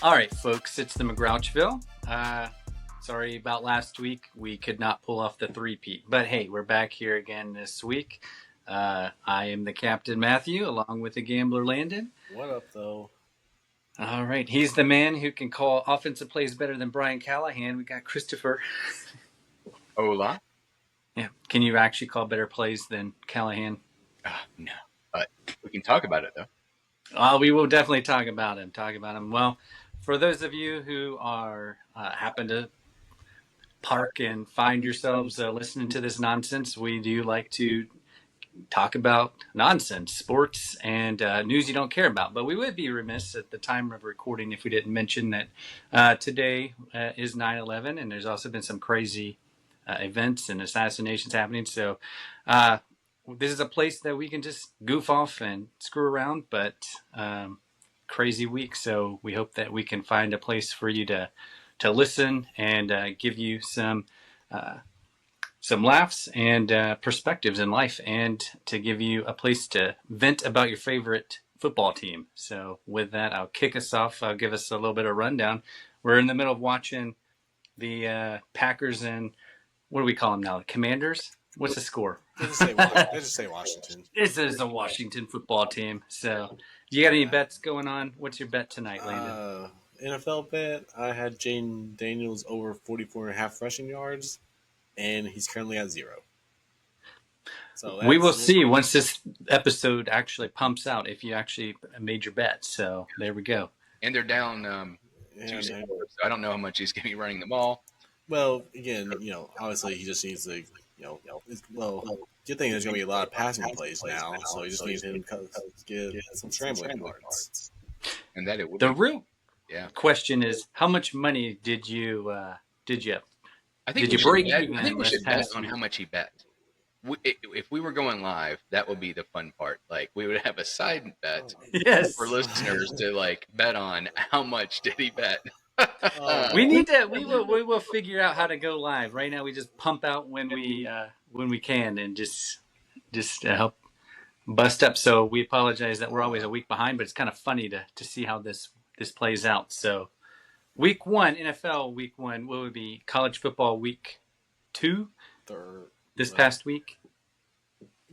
All right, folks, it's the McGrouchville. Sorry about last week. We could not pull off the three-peat. But hey, we're back here again this week. I am the Captain Matthew, along with the Gambler Landon. What up, though? All right, he's the man who can call offensive plays better than Brian Callahan. We got Christopher. Hola. Yeah, can you actually call better plays than Callahan? No, but we can talk about it, though. We will definitely talk about him. Well, for those of you who are happen to park and find yourselves listening to this nonsense, we do like to talk about nonsense, sports, and news you don't care about. But we would be remiss at the time of recording if we didn't mention that today is 9/11, and there's also been some crazy events and assassinations happening. So this is a place that we can just goof off and screw around, but crazy week. So we hope that we can find a place for you to listen and give you some laughs and perspectives in life, and to give you a place to vent about your favorite football team. So with that, I'll kick us off. I'll give us a little bit of rundown. We're in the middle of watching the Packers and what do we call them now? The Commanders? What's the score? They just say Washington. This is a Washington football team. So you got any bets going on? What's your bet tonight, Landon? NFL bet, I had Jaden Daniels over 44.5 rushing yards, and he's currently at 0. So we will see once this episode actually pumps out if you actually made your bet. So there we go. And they're down 2-0, so I don't know how much he's going to be running the ball. Well, again, obviously he just needs to, good thing there's going to be a lot of passing plays now, so he just needs to get some scrambling yards. And that it would the real question is, how much money did you did you break even? I think we should bet on how much he bet. If we were going live, that would be the fun part. Like, we would have a side bet for listeners to bet on how much did he bet. We will figure out how to go live. Right now we just pump out when we can, and just help bust up. So we apologize that we're always a week behind, but it's kind of funny to see how this plays out. So week 1, NFL week 1, what would be college football week 2? This past week?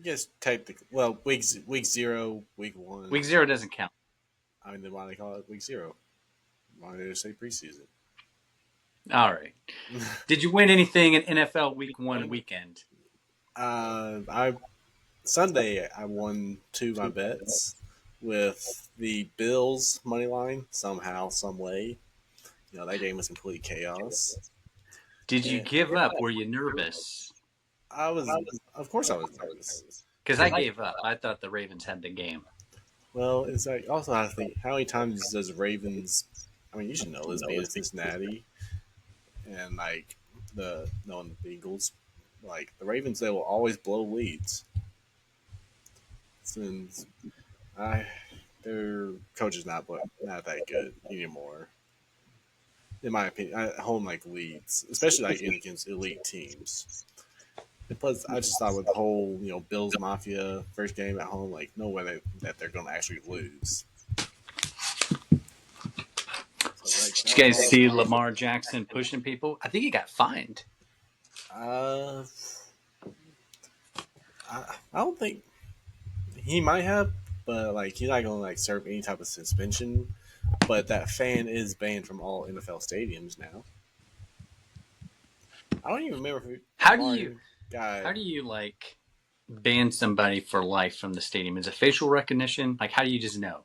Yes, technically. Well, week 0, week 1. Week 0 doesn't count. I mean, then why do they call it week 0? Why do they say preseason? All right. Did you win anything in NFL week 1 weekend? Sunday I won 2 of my bets with the Bills money line somehow, some way. That game was complete chaos. Did you give up? Were you nervous? Of course I was nervous. Because I gave up. I thought the Ravens had the game. Well, it's like, also I think, how many times does Ravens, I mean, you should know this being Cincinnati and knowing the Eagles, the Ravens, they will always blow leads. Since their coach is not that good anymore, in my opinion. At home leads, especially against elite teams. And plus, I just thought with the whole Bills Mafia first game at home, no way that they're going to actually lose. Did you guys see Lamar Jackson pushing people? I think he got fined. I don't think he might have, but he's not going to serve any type of suspension. But that fan is banned from all NFL stadiums now. I don't even remember how do you ban somebody for life from the stadium? Is it facial recognition? How do you just know?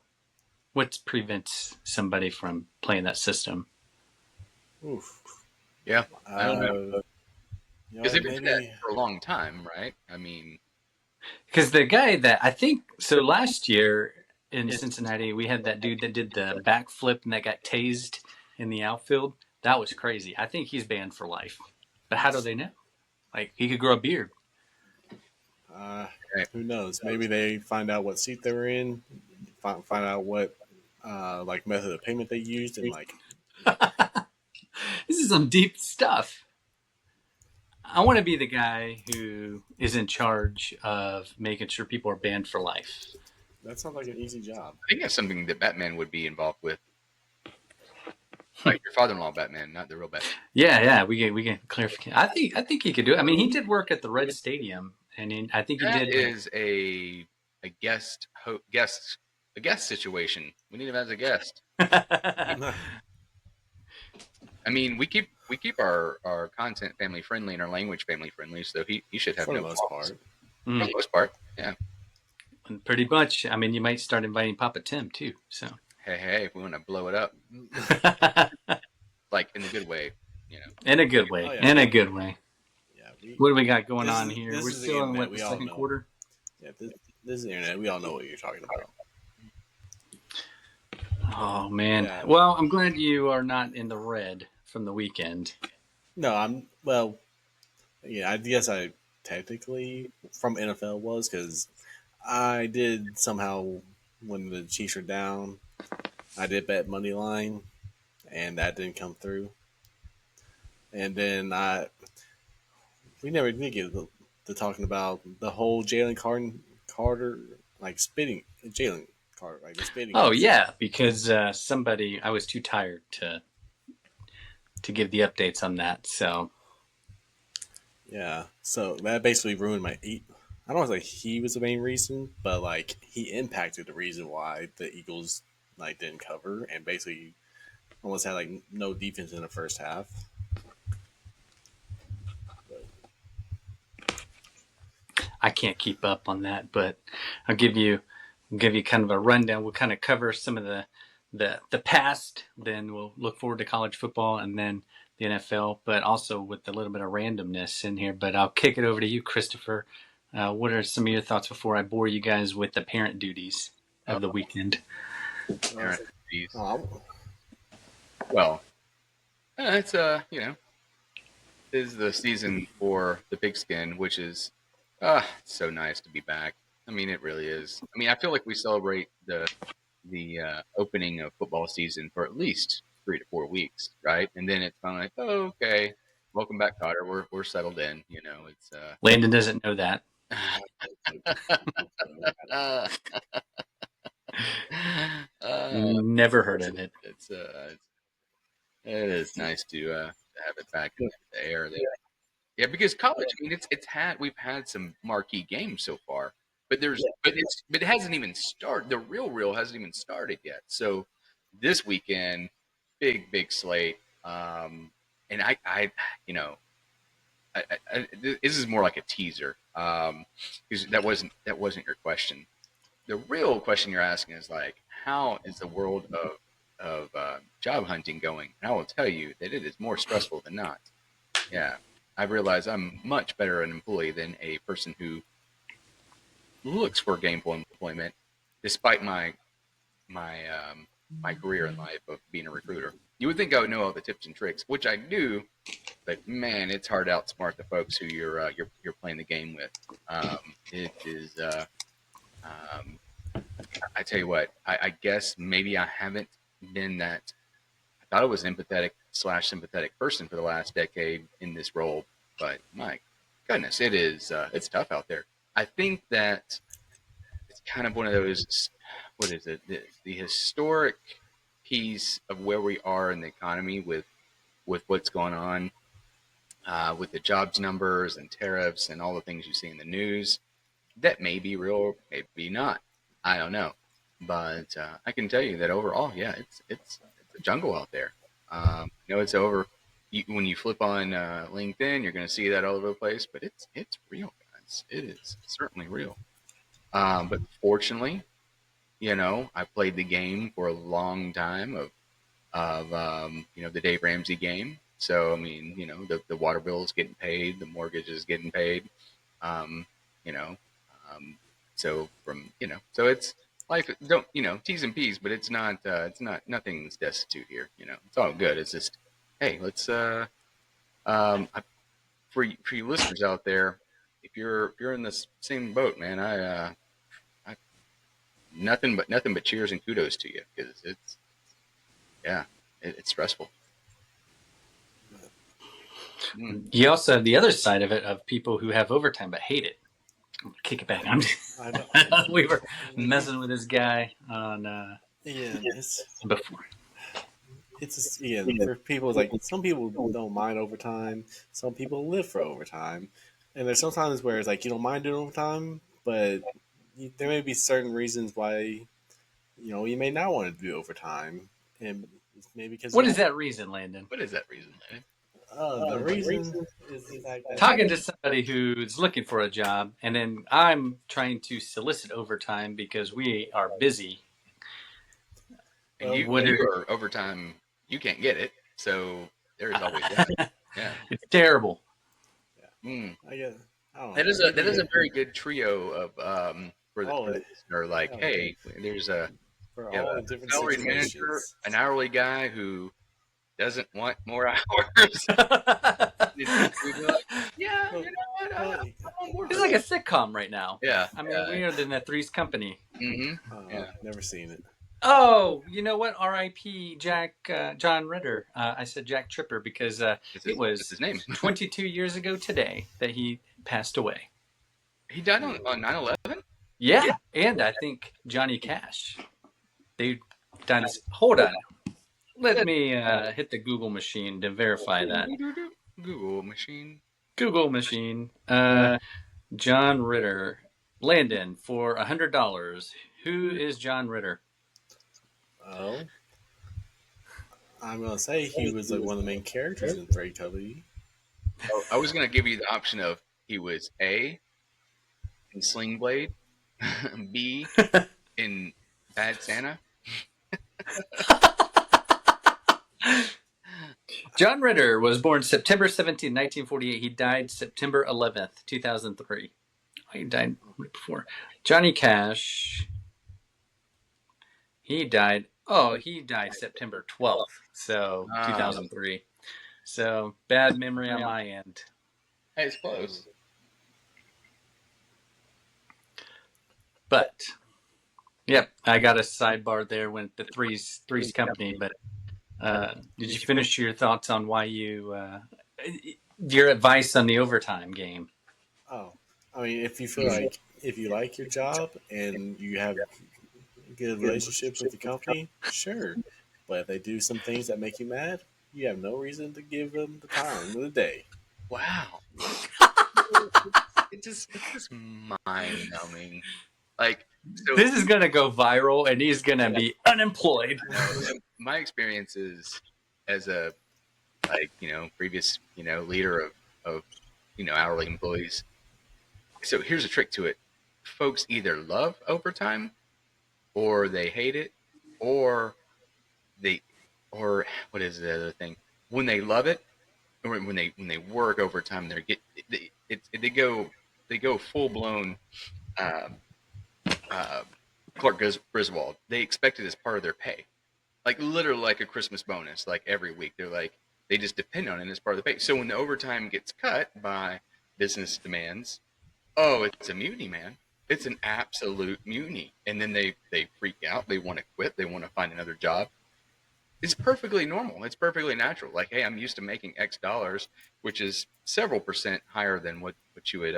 What prevents somebody from playing that system? Oof. Yeah, I don't know. Because they've been doing that for a long time, right? I mean, because the guy that I think last year in Cincinnati, we had that dude that did the backflip and that got tased in the outfield. That was crazy. I think he's banned for life. But how do they know? He could grow a beard. Who knows? Maybe they find out what seat they were in, find out what method of payment they used, and This is some deep stuff. I want to be the guy who is in charge of making sure people are banned for life. That sounds like an easy job. I think that's something that Batman would be involved with. Like your father-in-law Batman, not the real Batman. Yeah, we get clarification. I think he could do it. I mean, he did work at the Red Stadium, and I think he That did. is a guest situation. We need him as a guest. I mean, we keep our content family friendly and our language family friendly, so he should have for no the most problems. part. For the most part, yeah. Pretty much. I mean, you might start inviting Papa Tim too. So Hey, if we want to blow it up, like in a good way, you know. in a good way. Oh, yeah. In a good way. Yeah, What do we got going on here? This We're is the still in internet. the We all second know. quarter. Yeah, this is the internet. We all know what you're talking about. Oh man. Yeah. Well, I'm glad you are not in the red from the weekend. No, yeah, I guess I technically from NFL was because I did somehow when the Chiefs are down, I did bet money line, and that didn't come through. And then we never did get to talking about the whole Carter like spitting Jalen Carter like the spitting. Oh incident. yeah, because I was too tired to give the updates on that. So Yeah, so that basically ruined my eight. I don't want to say he was the main reason, but like he impacted the reason why the Eagles like didn't cover and basically almost had like no defense in the first half. I can't keep up on that, but I'll give you kind of a rundown. We'll kind of cover some of the past, then we'll look forward to college football and then the NFL, but also with a little bit of randomness in here. But I'll kick it over to you, Christopher. What are some of your thoughts before I bore you guys with the parent duties of the weekend? Parent duties. Oh, Well, it's is the season for the pigskin, which is it's so nice to be back. I mean, it really is. I mean, I feel like we celebrate the opening of football season for at least 3 to 4 weeks, right? And then it's kind of like, oh, okay, welcome back, Cotter. We're settled in. You know, it's Landon doesn't know that. Never heard of it. It is nice to have it back in the air there. Yeah, because college, I mean, we've had some marquee games so far, but it hasn't even started. The real hasn't even started yet. So this weekend, big slate. And you know, this is more like a teaser. Because that wasn't your question. The real question you're asking is like, how is the world of job hunting going? And I will tell you that it is more stressful than not. Yeah, I realize I'm much better an employee than a person who looks for gainful employment, despite my career in life of being a recruiter. You would think I would know all the tips and tricks, which I do, but man, it's hard to outsmart the folks who you're playing the game with. It is. I tell you what. I guess maybe I haven't been that. I thought I was an empathetic / sympathetic person for the last decade in this role, but my goodness, it is. It's tough out there. I think that it's kind of one of those. What is it? The historic piece of where we are in the economy with what's going on with the jobs numbers and tariffs and all the things you see in the news. That may be real, maybe not. I don't know, but I can tell you that overall, yeah, it's a jungle out there. It's over. When you flip on LinkedIn, you're going to see that all over the place, but it's real, guys. It is certainly real. But fortunately, I played the game for a long time of the Dave Ramsey game. So I mean, the water bill is getting paid, the mortgage is getting paid. Um, you know, so so it's life. Don't T's and P's, but it's not nothing's destitute here. It's all good. It's just hey, let's um, for you listeners out there, if you're in the same boat, man, I nothing but cheers and kudos to you because it's stressful. You also have the other side of it of people who have overtime but hate it. Kick it back. We were messing with this guy on yeah, before. it's just, again, for people, like some people don't mind overtime, some people live for overtime, and there's sometimes where it's like you don't mind doing overtime, but there may be certain reasons why you may not want to do overtime, and maybe because you What is don't. that reason, Landon? What is that reason, man? The reason is the fact that Talking to somebody who's looking for a job, and then I'm trying to solicit overtime because we are busy. And well, you are overtime. You can't get it, so there is always that. Yeah. It's terrible. Mm. I guess I don't know. That is a very good trio of for the Oh, listener. Like, yeah, hey, there's a for you have all a the different salaried manager, situations. an hourly guy who doesn't want more hours. We'd be like, yeah, Well, you know what? well, I'm on board It's with like a that. sitcom right now. Yeah, I mean, we are the Three's Company. mm-hmm. Yeah. never seen it. Oh, you know what? R.I.P. Jack John Ritter. I said Jack Tripper because it That's was his name. 22 years ago today that he passed away. He died on 9/11. Yeah, and I think Johnny Cash. They died. Hold on. Let me hit the Google machine to verify that. Google machine. Google machine. John Ritter. Landon for $100. Who is John Ritter? Oh, I'm gonna say he was like one of the main characters in Freddy Company. Oh, I was gonna give you the option of he was A in Sling Blade, B in Bad Santa. John Ritter was born September 17, 1948. He died September 11th, 2003. He died right before. Johnny Cash, he died September 12th, so 2003. So bad memory on my end. Hey, it's close. But yep, I got a sidebar there with the Three's Company. But did you finish your thoughts on why your advice on the overtime game? Oh, I mean, if you feel like if you like your job and you have a good relationship with the company, sure. But if they do some things that make you mad, you have no reason to give them the time of the day. Wow, it's just mind numbing. Like, so This is gonna go viral, and he's gonna be unemployed. my experiences as a previous leader of hourly employees. So here's a trick to it: folks either love overtime, or they hate it, or they, or what is the other thing? When they love it, or when they work overtime, they go full blown uh, uh, Clark Griswold. They expect it as part of their pay, like literally like a Christmas bonus. Like every week, they just depend on it as part of the pay. So when the overtime gets cut by business demands, oh, it's a mutiny, man. It's an absolute mutiny. And then they freak out. They want to quit. They want to find another job. It's perfectly normal. It's perfectly natural. Like, hey, I'm used to making X dollars, which is several percent higher than what you would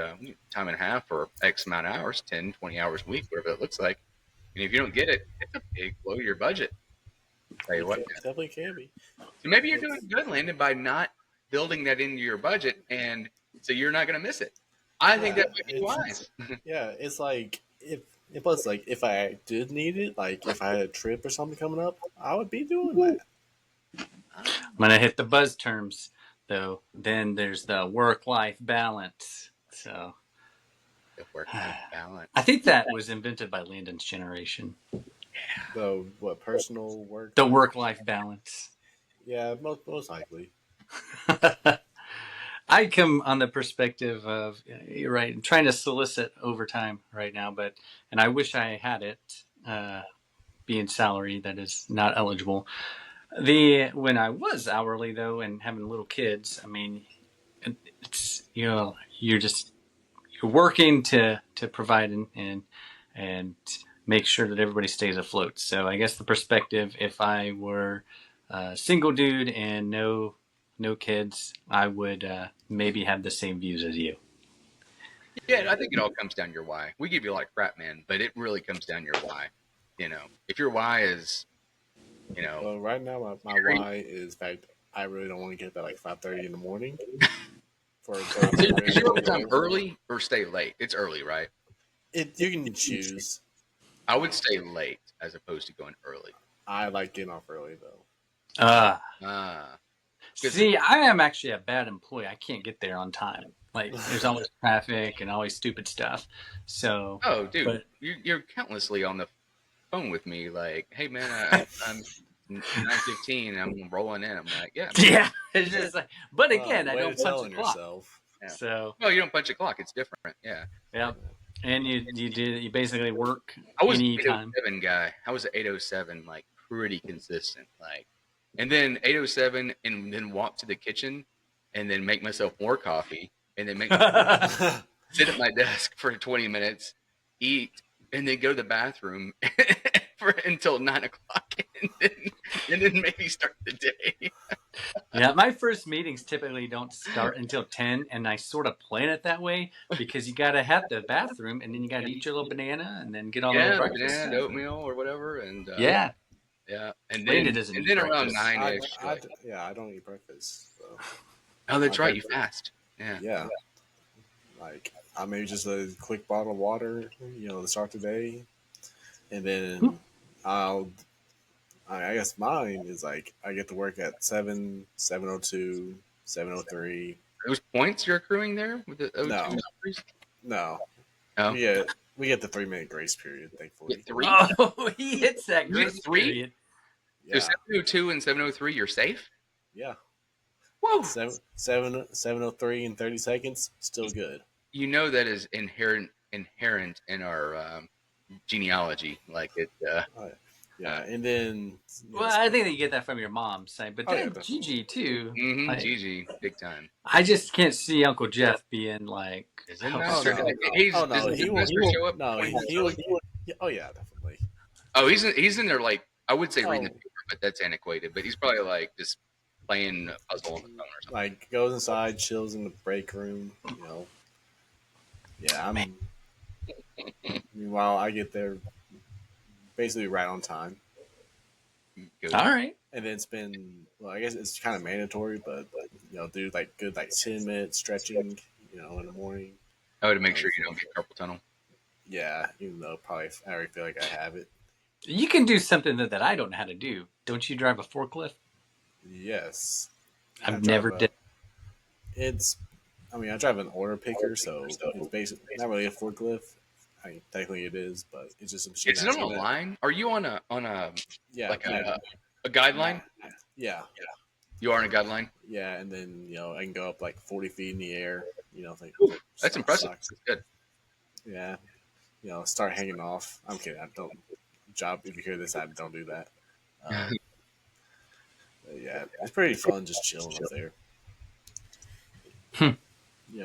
time and a half or X amount of hours, 10, 20 hours a week, whatever it looks like. And if you don't get it, it's a big blow to your budget. Tell you It what. definitely can be. So maybe you're doing good, Landon, by not building that into your budget, and so you're not going to miss it. I think that would be wise. Yeah, it's like if plus like if I did need it, like if I had a trip or something coming up, I would be doing that. I'm gonna hit the buzz terms though. Then there's the work-life balance. So The work-life balance. I think that was invented by Landon's generation. The what personal work? The work-life balance. Yeah, most likely. I come on the perspective of you're right. I'm trying to solicit overtime right now, and I wish I had it. Being salary, that is not eligible. When I was hourly though, and having little kids, I mean, it's you're working to provide and make sure that everybody stays afloat. So I guess the perspective, if I were a single dude and no kids, I would maybe have the same views as you. Yeah, I think it all comes down to your why. We give you a lot of crap, man, but it really comes down to your why. If your why is You know, Well, right now my why is fact I really don't want to get up at like 5:30 in the morning for until so I'm ready is to your go overtime roll. early or stay late? It's early, right? It you can choose. I would stay late as opposed to going early. I like getting off early though. Ah, because See, I am actually a bad employee. I can't get there on time. Like, there's always traffic and always stupid stuff. So, oh, dude, but you're countlessly on the phone with me, like, hey man, I'm 9:15, I'm rolling in. I'm like, yeah, man, yeah, it's just like, but again, I Way to don't punch tell a on clock. yourself. yeah. So, Well, you don't punch a clock; it's different. Yeah, yeah. And you basically work I was an anytime. 807 guy. I was an 807, like pretty consistent, like, and then 807, and then walk to the kitchen, and then make myself more coffee, and then make sit at my desk for 20 minutes, eat, and then go to the bathroom for until 9 o'clock, and then maybe start the day. Yeah, my first meetings typically don't start until 10, and I sort of plan it that way because you got to have the bathroom, and then you got to eat your little banana, and then get on a little Yeah, the breakfast banana, the stuff. oatmeal, or whatever, and Yeah, yeah, and Landon then doesn't and eat then around breakfast. 9 ish, like, Yeah, I don't eat breakfast. So oh, my that's right, you breakfast, fast. Yeah, yeah, like I maybe just a quick bottle of water, to start the day, and then I'll. I guess mine is like I get to work at 7:02, 7:03. those points you're accruing there with the O2 No, numbers. no, Oh, we get the 3-minute grace period, get thankfully. three. Oh, he hits that You get grace three. period. So Yeah, 702 and 703, you're safe. yeah. Whoa! 7:03 and 30 seconds, still good. You know that is inherent in our genealogy. Like it. Oh, yeah, and then Well, I think that you get that from your mom, saying, but oh yeah, then definitely. Gigi too. Like, Gigi, big time. I just can't see Uncle Jeff being like, Is it how Oh master? no, strict. oh no, Doesn't he the will. master show up No, 24 he will. 7? Yeah, oh yeah, definitely. Oh, he's in there, like, I would say reading the Oh, paper, but that's antiquated. But he's probably like just playing a puzzle on the phone or something. like goes inside, chills in the break room. Yeah, I'm. Meanwhile, I get there basically right on time, Good. All right. and then spend. Well, I guess it's kind of mandatory, but do like good like 10 minutes stretching. In the morning. Oh, to make sure you For, don't get carpal tunnel. yeah, even though probably I already feel like I have it. You can do something that I don't know how to do. Don't you drive a forklift? Yes, I I've drive never a. did. It's. I mean, I drive an order picker, so it's basically not really a forklift. I mean, technically it is, but it's just a machine Is it that's on a gonna. line? Are you on a Yeah, like a guideline? yeah, You are on a guideline. yeah, and then I can go up like 40 feet in the air. Like Ooh, that's impressive. stocks. That's good. Yeah, start hanging off. I'm kidding. I don't job. If you hear this, I don't do that. Um, but yeah, it's pretty fun just chilling up there. Hmm.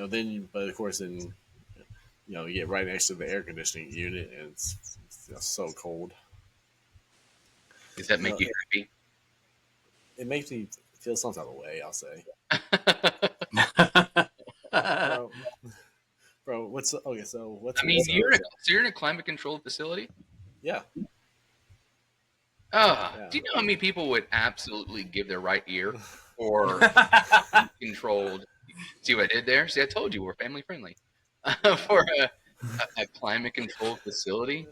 Then but of course then you get right next to the air conditioning unit, and it's so cold. Does that You make know, you happy? it makes me feel some type of way. I'll say, I bro, bro. What's okay? So what's I mean, so you're in a climate controlled facility. yeah, Ah, yeah. do you know how many people would absolutely give their right ear for controlled? See what I did there? See, I told you we're family friendly. For a climate controlled facility.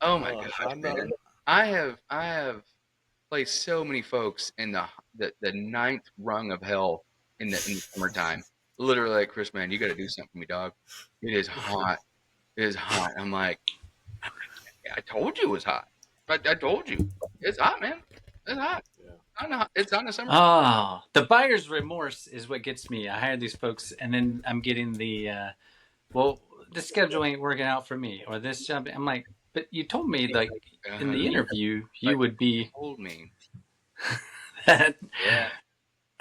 Oh my gosh, I'm not. man! I have placed so many folks in the ninth rung of hell in the summertime. Literally, like, Chris, man, you got to do something for me, dog. It is hot. It is hot. I'm like, I told you it was hot. I told you it's hot, man. It's hot. Yeah. It's not in the summer. Oh, the buyer's remorse is what gets me. I hired these folks, and then I'm getting well, the schedule ain't working out for me, or this job. I'm like, but you told me, like, in the interview, you would be Told me. that. Yeah.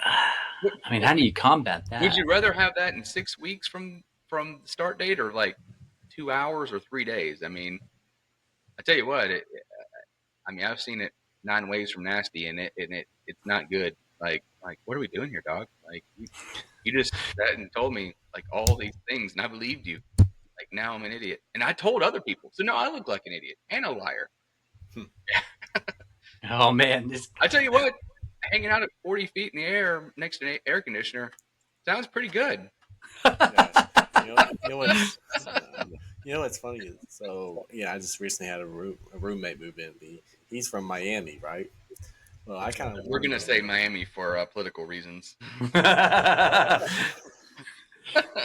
I mean, how do you combat that? Would you rather have that in 6 weeks from the start date, or like 2 hours or 3 days? I mean, I tell you what, I mean, I've seen it 9 ways from nasty, and it's not good. Like, what are we doing here, dog? Like, you just sat and told me like all these things, and I believed you. Like, now I'm an idiot, and I told other people. So no, I look like an idiot and a liar. Oh man, this I tell you what, hanging out at 40 feet in the air next to an air conditioner sounds pretty good. Yeah. You know what's you know what's funny is I just recently had a roommate move in. He's from Miami, right? Well, I kind of We're warned gonna say him. Miami for political reasons.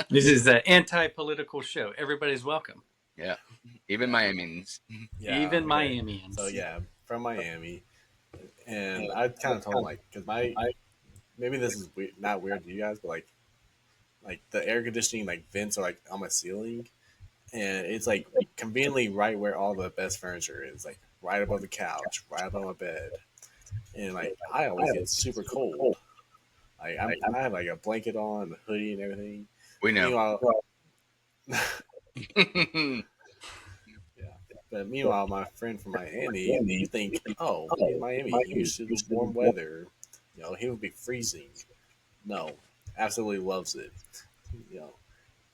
this is an anti-political show. Everybody's welcome, Yeah, even Miamians. Yeah, even okay. Miamians. So yeah, from Miami, and I kind of told him like, because maybe this is not weird to you guys, but like the air conditioning like vents are like on my ceiling, and it's like conveniently right where all the best furniture is, like right above the couch, right above my bed, and like I always get super cold. Like I have like a blanket on, a hoodie, and everything. We know. Meanwhile, yeah. But meanwhile, my friend from Miami, you think, oh, in Miami, used to warm weather, he would be freezing. No, absolutely loves it. You know,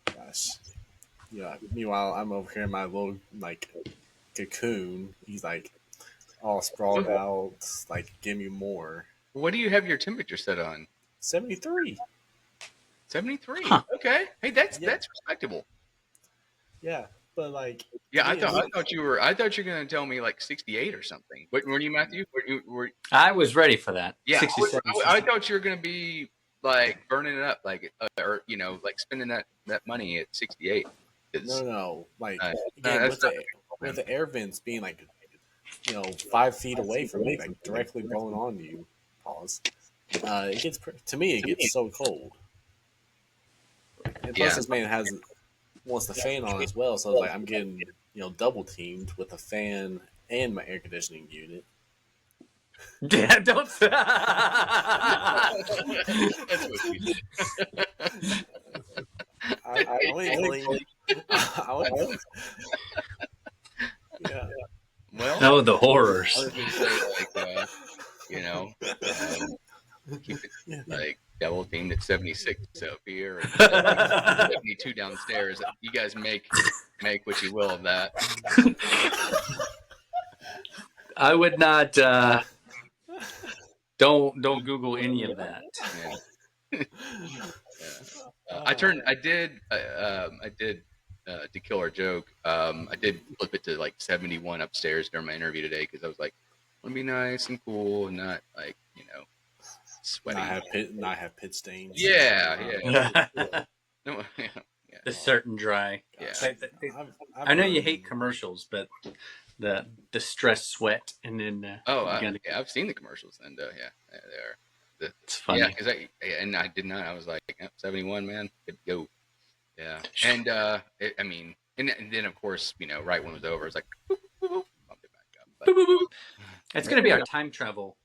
gosh. Meanwhile, I'm over here in my little like cocoon. He's like all sprawled out, like give me more. What do you have your temperature set on? 73. 73. Huh. Okay. Hey, that's Yeah, respectable. yeah. But like to Yeah, me, I thought you were gonna tell me like 68 or something. What were you, Matthew? I was ready for that. Yeah, 67. I thought you were gonna be like burning it up, like or like spending that money at 68. no. Like No, again, that's not. with the air vents being like 5 feet away from me, like directly blowing on you. Pause. It gets to me. It gets so cold, and plus Yeah. this man wants the fan on as well. So it's like I'm getting double teamed with the fan and my air conditioning unit. Yeah, don't. That's what we did. I only claim. I only, yeah. Well, Oh, the I horrors. was gonna say like you know, keep it Yeah. like double teamed at 76 up here and 72 downstairs. You guys make what you will of that. I would not. Don't Google any of that. Yeah. I did to kill our joke. I did flip it to like 71 upstairs during my interview today because I was like, I want to be nice and cool and not like sweaty. Not have pit stains. Yeah. No, yeah. The certain dry. Yeah. I know you hate commercials, but the stress sweat and then I've seen the commercials and they are. It's funny. Yeah, because I did not. I was like 71, man, good to go. Yeah, and and then of course right when it was over, it's like boop, boop, boop, bumped it back up. But, Boop, boop, boop. It's going to be our time travel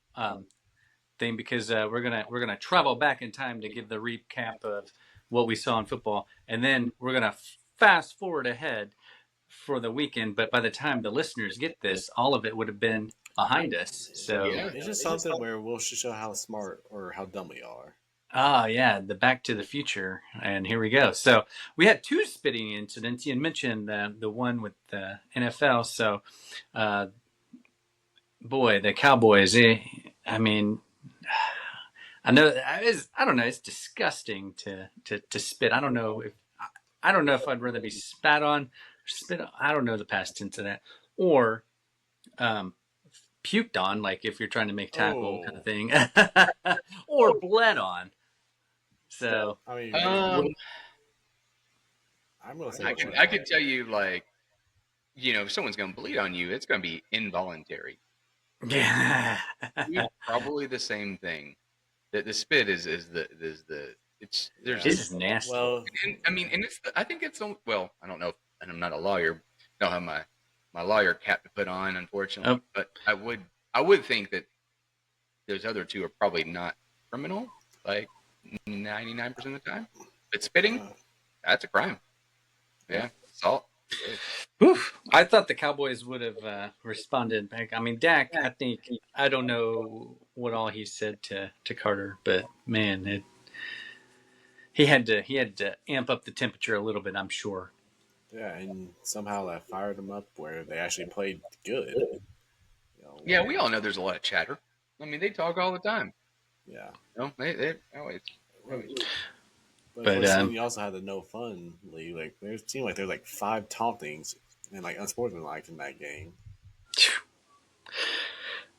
thing because we're gonna travel back in time to give the recap of what we saw in football, and then we're gonna fast forward ahead for the weekend. But by the time the listeners get this, all of it would have been behind us. So it's just something where we'll show how smart or how dumb we are. yeah, the Back to the Future, and here we go. So we had 2 spitting incidents. You mentioned the one with the NFL. So, boy, the Cowboys. I mean, I know I don't know. It's disgusting to spit. I don't know if I'd rather be spat on, or spit on. I don't know the past tense of that, or puked on, like if you're trying to make tackle kind of thing, or bled on. So I mean, I'm gonna say I could tell you like if someone's going to bleed on you, it's going to be involuntary. yeah, Probably the same thing. The spit is it's there's this is nasty. Well, and I think it's well, I don't know, and I'm not a lawyer. I don't have my lawyer cap to put on, unfortunately. But I would think that those other 2 are probably not criminal, like 99% of the time. But spitting, that's a crime. Yeah, assault. Oof. I thought the Cowboys would have responded back. I mean, Dak, I don't know what all he said to Carter, but man, he had to amp up the temperature a little bit, I'm sure. Yeah, and somehow that fired them up where they actually played good. Yeah, we all know there's a lot of chatter. I mean, they talk all the time. Yeah. They always. But of But course, then you also had the no fun league. Like there seemed like there's like 5 tauntings and like unsportsmanlike in that game.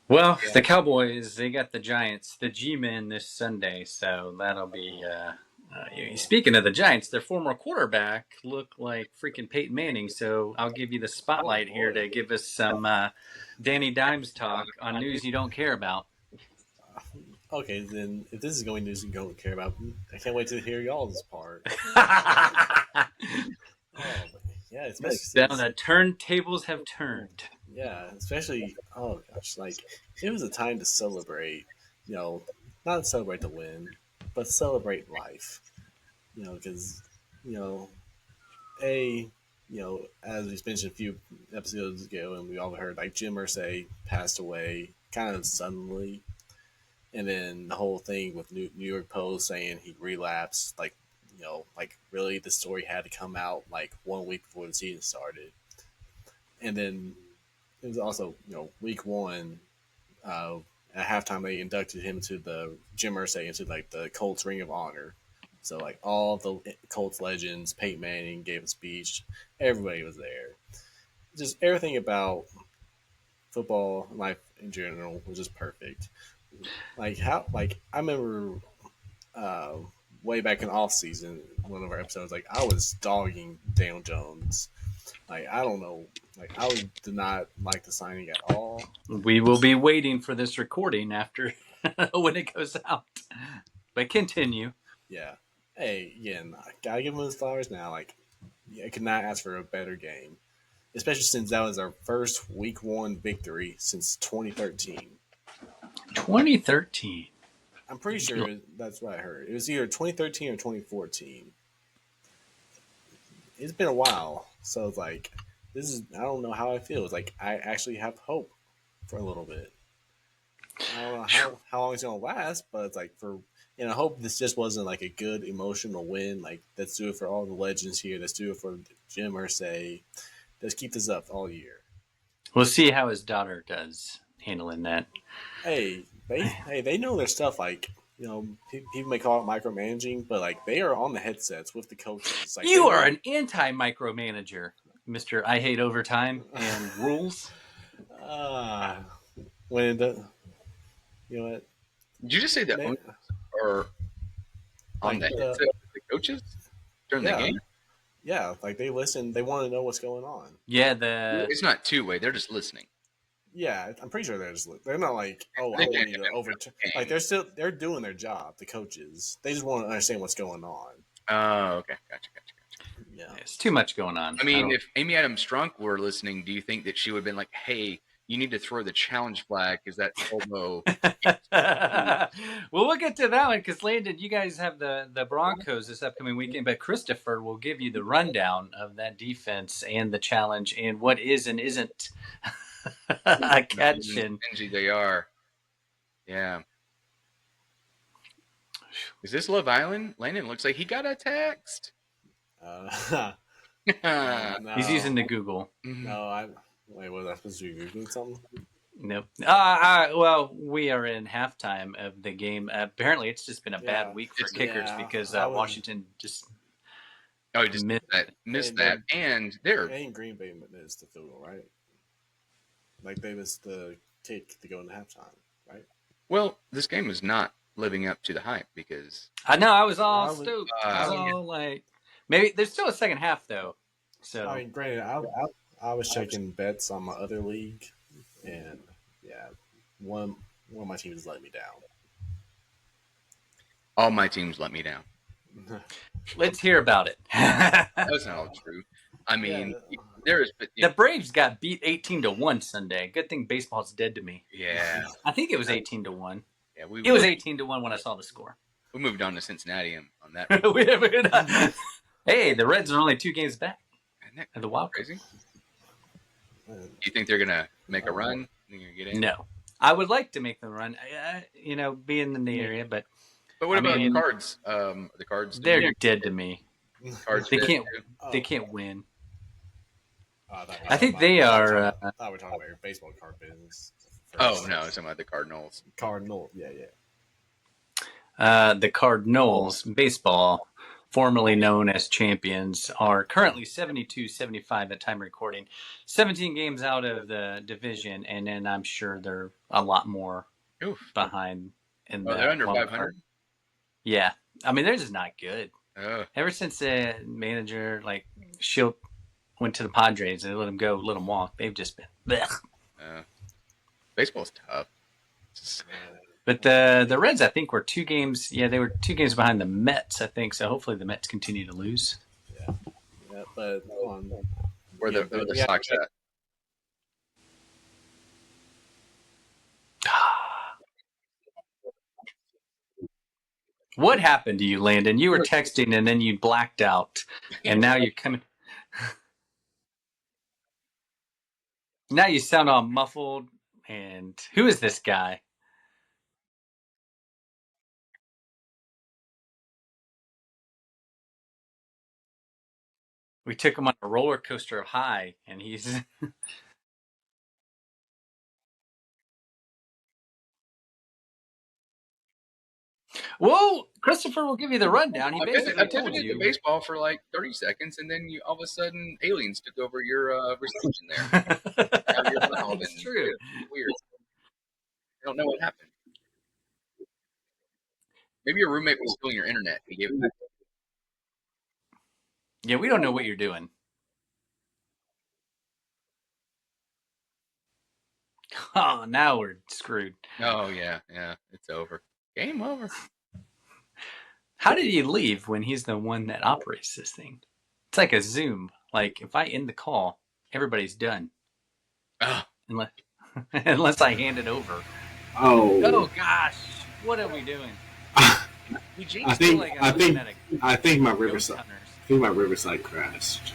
well, the Cowboys, they got the Giants, the G-Men this Sunday, so that'll be. Speaking of the Giants, their former quarterback looked like freaking Peyton Manning. So I'll give you the spotlight here to give us some Danny Dimes talk on news you don't care about. Okay, then if this is going news you don't care about, I can't wait to hear y'all's part. Oh, but yeah, especially Down since the turntables have turned. yeah, especially oh gosh, like it was a time to celebrate. You know, not celebrate the win, but celebrate life. Because you know, a as we mentioned a few episodes ago, and we all heard like Jim Irsay passed away kind of suddenly, and then the whole thing with New York Post saying he relapsed, like like really the story had to come out like 1 week before the season started, and then it was also week one. Uh, at halftime, they inducted him to the Jim Irsay into like the Colts Ring of Honor. So like all the Colts legends, Peyton Manning gave a speech. Everybody was there. Just everything about football life in general was just perfect. Like I remember uh, way back in off season, one of our episodes, like I was dogging Daniel Jones. Like I don't know, like I did not like the signing at all. We will be waiting for this recording after when it goes out. But continue. Yeah. Hey, again, I gotta give him his flowers now. Like, I could not ask for a better game, especially since that was our first Week One victory since 2013. 2013. I'm pretty sure that's what I heard. It was either 2013 or 2014. It's been a while, so it's like this is. I don't know how I feel. It's like I actually have hope for a little bit. I don't know how long it's gonna last, but it's like for I hope this just wasn't like a good emotional win. Like let's do it for all the legends here. Let's do it for Jim Irsay. Let's keep this up all year. We'll see how his daughter does handling that. They know their stuff. Like people may call it micromanaging, but like they are on the headsets with the coaches. Like You are an anti-micromanager, Mr. I hate overtime and rules. uh, when the you know what Did you just say that they, are on like the headset of the coaches during the yeah game? yeah like they listen. They want to know what's going on. Yeah, It's not two-way. They're just listening. Yeah, I'm pretty sure they're not like, oh, I want you to overturn. Like they're doing their job. The coaches, they just want to understand what's going on. Oh, okay. Gotcha. Yeah, it's too much going on. I mean, if Amy Adams Strunk were listening, do you think that she would have been like, hey, you need to throw the challenge flag because that's homo? Well, we'll get to that one because Landon, you guys have the Broncos this upcoming weekend, but Christopher will give you the rundown of that defense and the challenge and what is and isn't a catch. And Stingy they are. Yeah. Is this Love Island? Landon looks like he got a text. no, he's using the Google. no. Wait. Was I supposed to be googling something? Nope. Well, we are in halftime of the game. Apparently, it's just been a bad week for kickers because Washington just just missed that, and they're in Green Bay missed the field goal, right? Like they missed the kick to go into halftime, right? Well, this game is not living up to the hype because I know I was all stoked. I was all like, maybe there's still a second half though. So I mean, granted, I was checking bets on my other league, and yeah, one of my teams let me down. All my teams let me down. Let's hear about it. That's not all true. I mean, there is the Braves got beat 18-1 Sunday. Good thing baseball's dead to me. Yeah, I think it was 18-1. Yeah, it was 18-1 when I saw the score. We moved on to Cincinnati on that. Hey, the Reds are only 2 games back. And the Wild crazy. Do you think they're gonna make a run? Think they're gonna get in? No, I would like to make them run. Being in the area, but what about the Cards? The Cards, they're dead to me. Cards, they can't. They can't win. I think they are. I thought we were talking about your baseball card business. Oh no, it's about the Cardinals. Cardinal. Yeah. The Cardinals, baseball, formerly known as champions, are currently 72-75 at time recording. 17 games out of the division, and then I'm sure they're a lot more Oof. behind in the They're under wild 500. card. Yeah. I mean, they're just not good. Oh, Ever since the manager, like, Shield went to the Padres, they let him go, let him walk. They've just been blech. baseball's tough. But the Reds, I think, were 2 games. Yeah, they were 2 games behind the Mets, I think. So hopefully the Mets continue to lose. Yeah, but on Where the Sox at? What happened to you, Landon? You were texting and then you blacked out, and now you're coming. Now you sound all muffled. And who is this guy? We took him on a roller coaster of high, and he's. Whoa, Christopher will give you the rundown. He basically I've told been you. into baseball for like 30 seconds, and then all of a sudden aliens took over your reception there. Now you're loud It's and true. weird. I don't know what happened. Maybe your roommate was stealing your internet. He gave it back. Yeah, we don't know what you're doing. Oh, now we're screwed. Oh yeah, it's over. Game over. How did he leave when he's the one that operates this thing? It's like a Zoom. Like, if I end the call, everybody's done. Oh, Unless, unless I hand it over. Oh, Oh, gosh. What are we doing? We I jinxed think like I think automatic I think my ghost Riverside hunters. I think my Riverside crashed.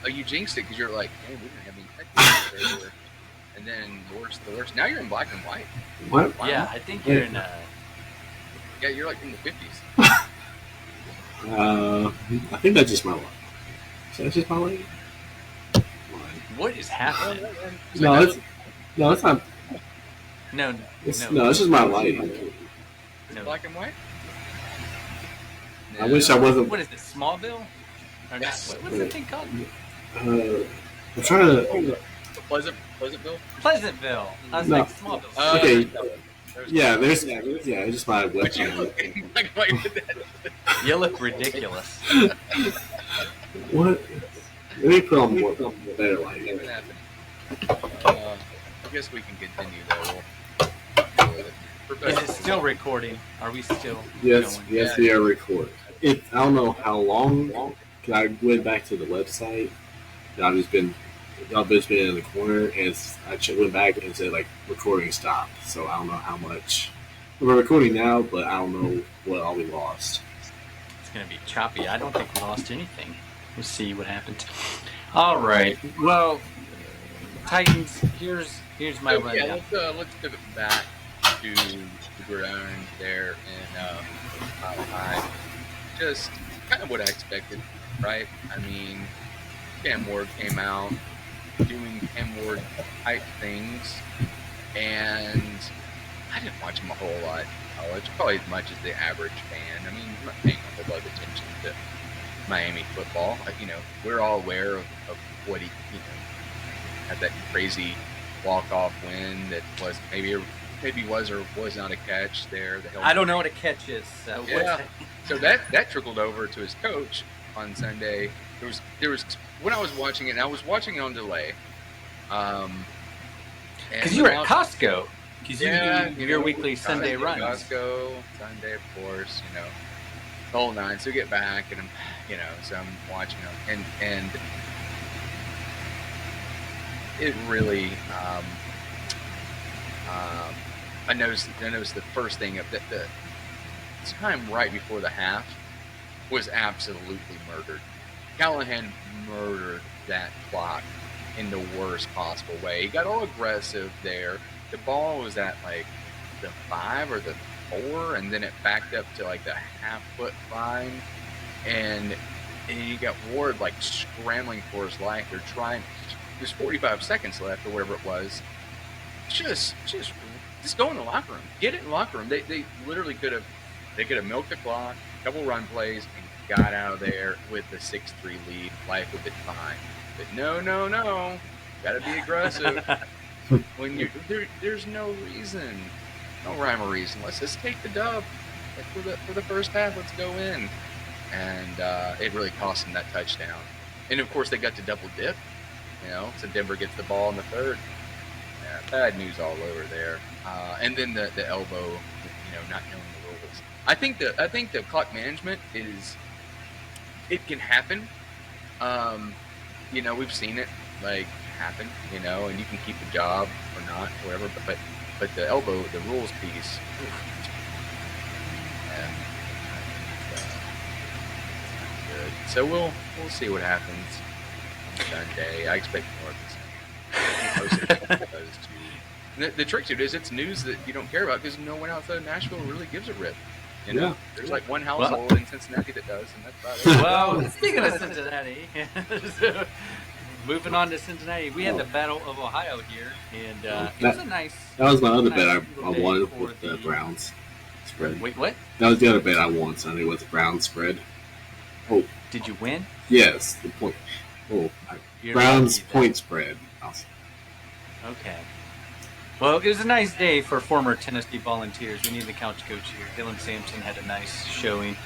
oh, you jinxed it because you're like, hey, we didn't have any technical earlier. And then the worst. Now you're in black and white. What? Wow. Yeah, I think you're in a... Yeah, you're like in the 50s. I think that's just my light. So that's just my light. What is happening? No, it's not. No, It's no, just my lighting. no. Black and white. I wish I wasn't. What is this, Smallville? Or Yes. not? What's that thing called? I'm trying to. Pleasantville. Pleasantville. I was No. like, Smallville. Okay. There's Yeah, it's just my But you webcam. look in black and white with that. You look ridiculous. What? Let me put on more better lighting. What happened? I guess we can continue though. We'll deal with it. Is it still recording? Are we still Yes, going? yes, we are recording. I don't know how long. Cause I went back to the website. And I've just been in the corner, and went back and it said like recording stopped. So I don't know how much we're recording now, but I don't know what all we lost. It's going to be choppy. I don't think we lost anything. We'll see what happens. All right. Well, Titans, here's my So, rundown. yeah, let's pivot back to the gridiron there in Mile High. Just kind of what I expected, right? I mean, Cam Ward came out doing Cam Ward type things, and I didn't watch him a whole lot in college, probably as much as the average fan. I mean, I'm not paying a whole lot of attention to Miami football. We're all aware of what he, had that crazy walk-off win that was maybe was or was not a catch there. I don't know what a catch is. So Yeah. So that trickled over to his coach on Sunday. There was when I was watching it, and I was watching it on delay. Because you were at Costco. Because you do your weekly Sunday runs. Costco, Sunday, of course, the whole nine. So get back, and I'm, so I'm watching them, and it really, I noticed the first thing of the time right before the half was absolutely murdered. Callahan murdered that clock in the worst possible way. He got all aggressive there. The ball was at like the 5 or the 4, and then it backed up to like the half-foot line, and you got Ward like scrambling for his life. They're trying. There's 45 seconds left or whatever it was, just go in the locker room. Get it in the locker room. They literally could have milked the clock, a couple run plays, and got out of there with the 6-3 lead. Life would have been fine. But no. Got to be aggressive. When you there's no reason, no rhyme or reason. Let's just take the dub. Like for the first half, let's go in. And it really cost them that touchdown. And of course, they got to double dip. So Denver gets the ball in the third. Yeah, bad news all over there. And then the elbow, not knowing the rules. I think the clock management it can happen. We've seen it happen. And you can keep the job or not, whatever. But the elbow, the rules piece. Yeah, good. So we'll see what happens on Sunday. I expect more of this. The trick to it is it's news that you don't care about because no one outside of Nashville really gives a rip. Yeah. There's like one household in Cincinnati that does, and that's about it. Well, speaking of Cincinnati, moving on to Cincinnati, we had the Battle of Ohio here, and it was a nice. That was my other bet I wanted with the Browns spread. Wait, what? That was the other bet I won Sunday was the Browns spread. Oh, did you win? Yes, the point. Oh, Browns point spread. Awesome. Okay. Well, it was a nice day for former Tennessee Volunteers. We need the couch coach here. Dylan Sampson had a nice showing.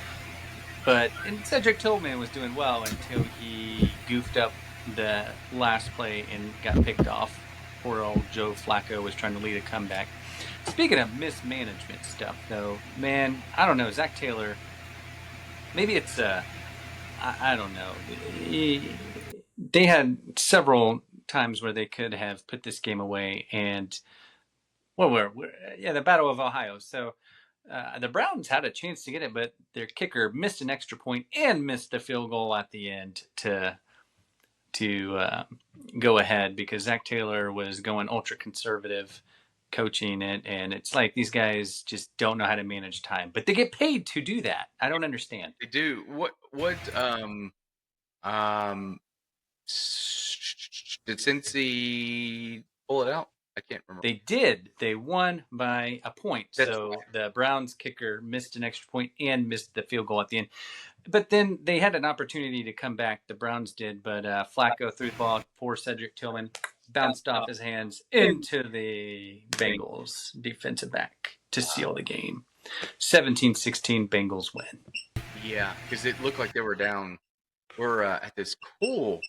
And Cedric Tillman was doing well until he goofed up the last play and got picked off. Poor old Joe Flacco was trying to lead a comeback. Speaking of mismanagement stuff, though, man, I don't know. Zach Taylor, maybe it's, I don't know. They had several times where they could have put this game away, and the Battle of Ohio. So the Browns had a chance to get it, but their kicker missed an extra point and missed the field goal at the end to go ahead because Zach Taylor was going ultra conservative coaching it, and it's like these guys just don't know how to manage time, but they get paid to do that. I don't understand. They do. What did Cincy pull it out? I can't remember. They did. They won by a point. That's so right. The Browns kicker missed an extra point and missed the field goal at the end. But then they had an opportunity to come back. The Browns did, but Flacco threw the ball. Poor Cedric Tillman bounced off his hands into the Bengals defensive back to seal the game. 17-16 Bengals win. Yeah, because it looked like they were down. We're at this cool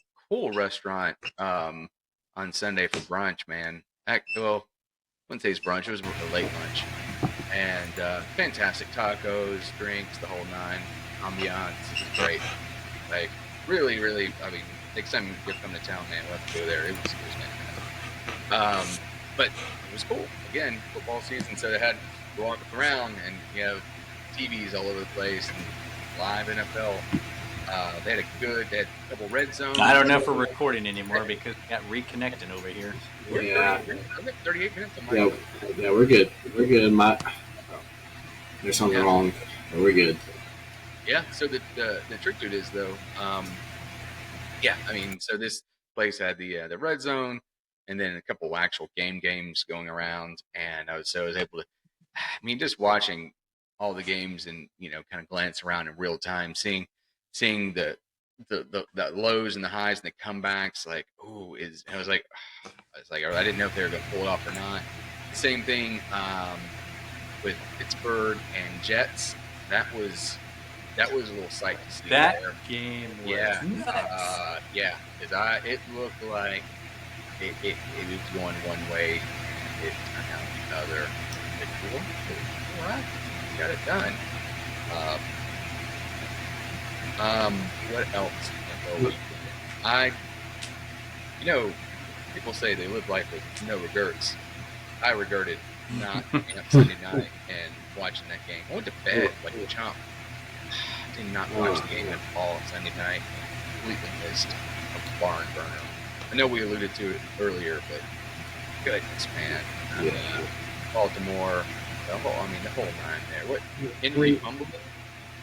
restaurant on Sunday for brunch, man. I wouldn't say it's brunch. It was a late lunch. And fantastic tacos, drinks, the whole nine. Ambiance. It was great. Like, really, really, I mean, next time you come to town, man, we'll have to go there. It was fantastic. But it was cool. Again, football season, so they had to walk around and you have TVs all over the place and live NFL. They had a couple red zones. I don't know if we're recording anymore because we got reconnected over here. Yeah. I'm at 38 minutes. Yeah, we're good. We're good. There's something wrong, but we're good. Yeah. So the trick to it is though, I mean, so this place had the red zone, and then a couple actual games going around, and I was able to, I mean, just watching all the games and kind of glance around in real time, seeing the lows and the highs and the comebacks, like, I was like, I didn't know if they were going to pull it off or not. Same thing with Pittsburgh and Jets. That was a little sight to see. That there. game was nuts. Because it looked like it was going one way, and it turned out the other. All right, got it done. What else? People say they live life with no regrets. I regretted not being up Sunday night and watching that game. I went to bed like a chump. Did not watch the game at all Sunday night. Completely missed a barn burner. I know we alluded to it earlier, but goodness, man. Yeah. Baltimore, the whole nine there. What? Henry fumbled?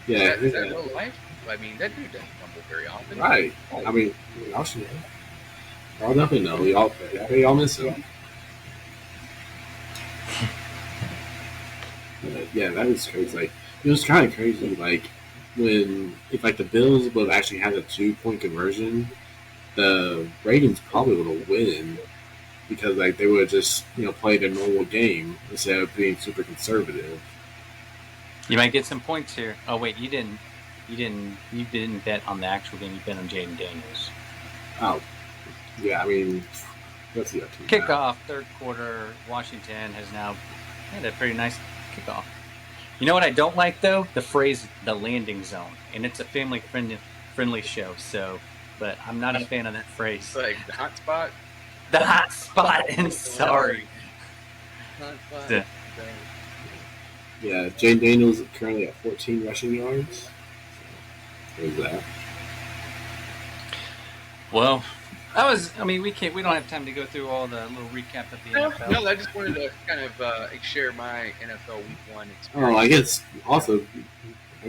Yeah. Is that real life? I mean, that dude doesn't fumble very often. Right. I mean, y'all should know. Y'all definitely know. Y'all miss him. Yeah, that was crazy. Like it was kind of crazy. Like when if like the Bills would have actually had a 2 point conversion, the Ravens probably would have win because like they would have just played a normal game instead of being super conservative. You might get some points here. Oh wait, you didn't. You didn't bet on the actual game. You bet on Jaden Daniels. Oh, yeah. I mean, what's he up to now? Kickoff, third quarter. Washington has now had a pretty nice kickoff. You know what I don't like though? The phrase "the landing zone," and it's a family friendly show. So, but I'm not a fan of that phrase. It's like the hot spot. The hot spot. And sorry. Hot spot. Yeah. Yeah, Jane Daniels is currently at 14 rushing yards. So, there's that. Well, that was. I mean, we can't. We don't have time to go through all the little recap of the NFL. No, I just wanted to kind of share my NFL Week 1 experience. Oh, I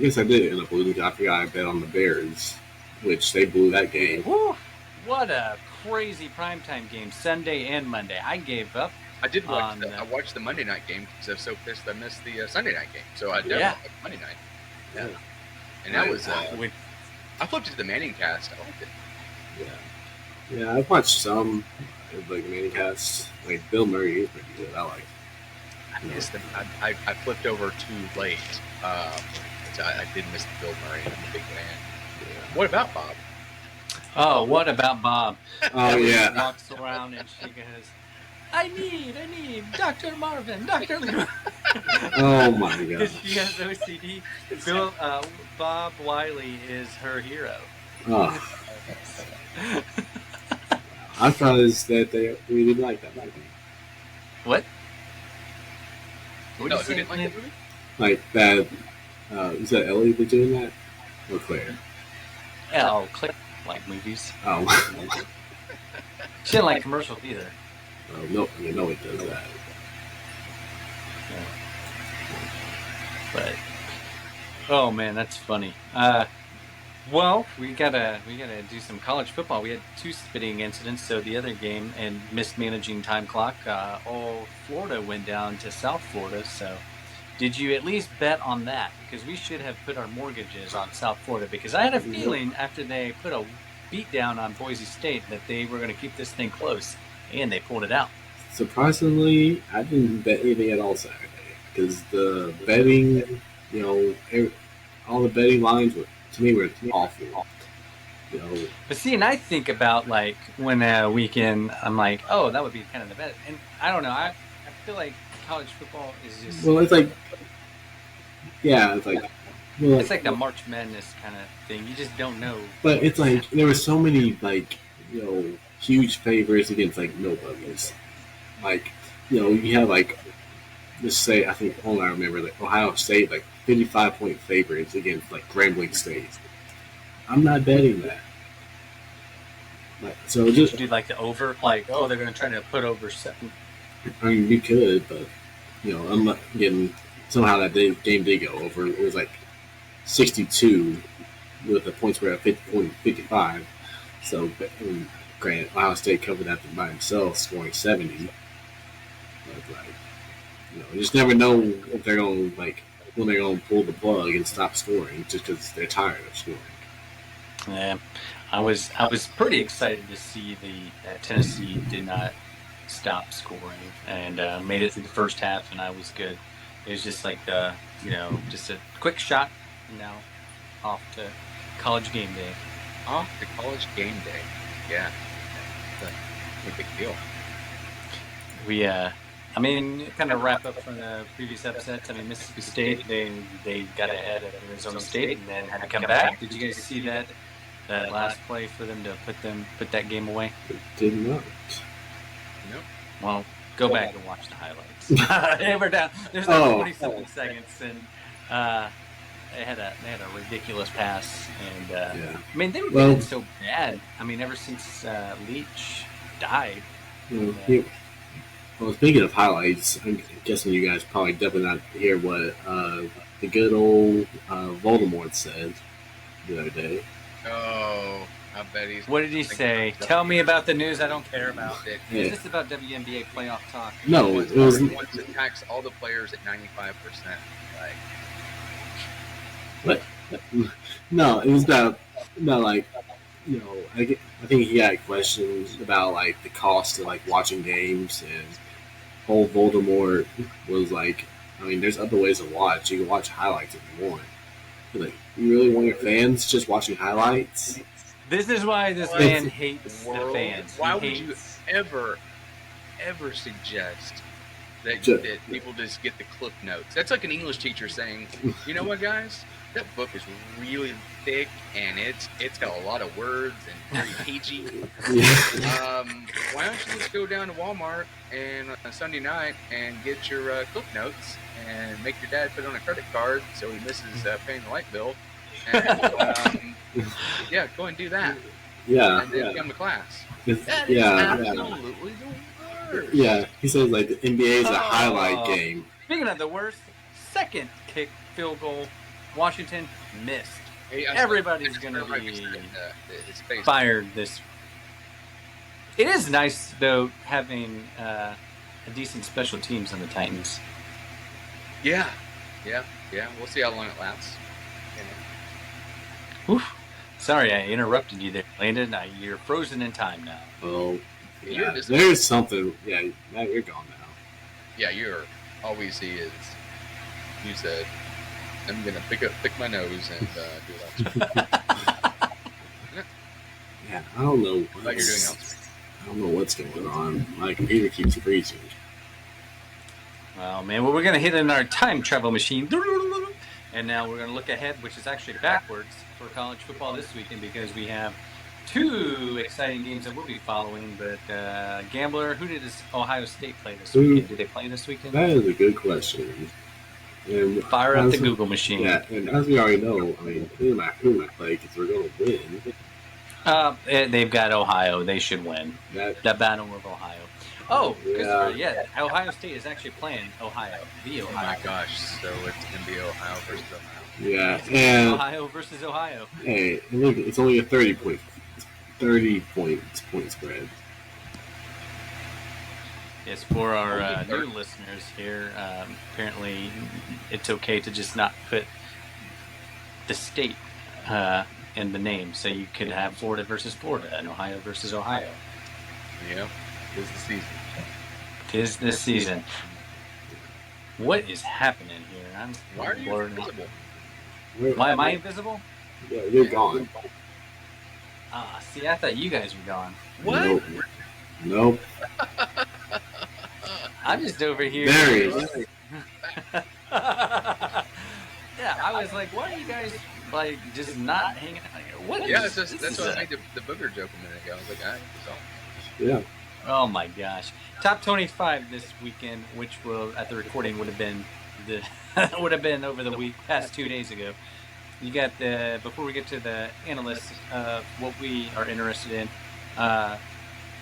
guess I did end up losing. I forgot I bet on the Bears, which they blew that game. Woo! What a crazy primetime game, Sunday and Monday. I gave up. I did watch. I watched the Monday night game because I was so pissed I missed the Sunday night game. So I definitely watched Monday night. Yeah, and that was. I flipped it to the Manning cast. I liked it. Yeah, I've watched some like Manning casts. Like Bill Murray is pretty good. I like. I missed them. I flipped over too late. So I did miss the Bill Murray. I'm a big fan. Yeah. What about Bob? Oh, what about Bob? Oh yeah. She walks around and she goes, I need Dr. Marvin, Dr. Lou. Oh my god. Because she has OCD. Bob Wiley is her hero. Oh. I thought that we didn't like that movie. What? Who didn't like that movie? Like that. Is that Ellie that's doing that? Or Claire? Oh, Claire like movies. Oh. She didn't like commercials either. No, it does that. Yeah. But oh man, that's funny. Well, we gotta do some college football. We had 2 spitting incidents, so the other game and mismanaging time clock. All Florida went down to South Florida. So, did you at least bet on that? Because we should have put our mortgages on South Florida. Because I had a feeling after they put a beat down on Boise State that they were going to keep this thing close, and they pulled it out. Surprisingly, I didn't bet anything at all Saturday because the betting, all the betting lines were awful. But see, and I think about like when a weekend, I'm like, oh, that would be kind of the bet. And I don't know, I feel like college football is just it's like it's like the March Madness kind of thing. You just don't know. But it's like there were so many huge favorites against like nobodies. Like you have like let's say I think I remember like Ohio State like 55-point favorites against like Grambling State. I'm not betting that. So just do like the over, like they're going to try to put over 7. I mean, you could, but I'm not getting somehow that game did go over. It was like 62 with the points were at 55. So, granted, Ohio State covered that by himself, scoring 70. But you just never know if they're going when they're going to pull the plug and stop scoring just because they're tired of scoring. Yeah, I was pretty excited to see that Tennessee did not stop scoring and made it through the first half, and I was good. It was just like just a quick shot, off to college game day. Off to college game day, yeah, that's a big deal. We kind of wrap up from the previous upsets. I mean, Mississippi State, they got ahead of Arizona State and then had to come back. Did you guys see that last play for them to put that game away? It did not. Nope. Well, go back and watch the highlights. They were down. There's like 27 seconds, and they had a ridiculous pass, and I mean they were getting so bad. I mean, ever since Leach died. Well, speaking of highlights, I'm guessing you guys probably definitely not hear what the good old Voldemort said the other day. Oh, I bet he's. What did he say? Tell me about the news I don't care about. Is this about WNBA playoff talk? No, He it was wants to tax all the players at 95%. Like, no, it was about like I think he had questions about like the cost of like watching games, and old Voldemort was like, I mean, there's other ways to watch. You can watch highlights if you want. Like, you really want your fans just watching highlights? This is why this man hates the fans. Why would you ever suggest that people just get the clip notes? That's like an English teacher saying, you know what, guys? That book is really thick and it's got a lot of words and very PG. Why don't you just go down to Walmart and on a Sunday night and get your clip notes and make your dad put it on a credit card so he misses paying the light bill. And, yeah, go and do that. Yeah. And then come to class. That is absolutely the worst. Yeah, he says like the NBA is a highlight game. Speaking of the worst, second kick field goal, Washington missed. Hey, Everybody's going to be fired this. It is nice, though, having a decent special teams on the Titans. Yeah. We'll see how long it lasts. Oof. Sorry, I interrupted you there, Landon. You're frozen in time now. Oh, yeah. There's something. Yeah, now you're gone now. Yeah, you're. All we see is you said, I'm going to pick my nose and do that. Yeah, I don't know what you're doing else. I don't know what's going on. My computer keeps freezing. Well, man, we're going to hit in our time travel machine. And now we're going to look ahead, which is actually backwards for college football this weekend, because we have two exciting games that we'll be following. But Gambler, who did Ohio State play this weekend? Did they play this weekend? That is a good question. And fire up the Google machine. Yeah, and as we already know, I mean, who am I play because we're going to win. They've got Ohio. They should win. The Battle of Ohio. Oh, yeah. Ohio State is actually playing Ohio. The Ohio. Oh my gosh! So it's going to be Ohio versus Ohio. Yeah, and Ohio versus Ohio. Hey, look, it's only a 30 point spread. Yes, for our new listeners here, apparently it's okay to just not put the state in the name. So you could have Florida versus Florida and Ohio versus Ohio. Yeah, tis the season. Tis the season. What is happening here? Why are you invisible? Why am I invisible? Yeah, you're gone. See, I thought you guys were gone. What? Nope. I'm just over here. There he is. Yeah, I was like, why are you guys like just not hanging out? What? Yeah, that's why I made the booger joke a minute ago. I was like, Yeah. Oh my gosh! Top 25 this weekend, which will at the recording would have been over the week past 2 days ago. You got before we get to the analysts, what we are interested in,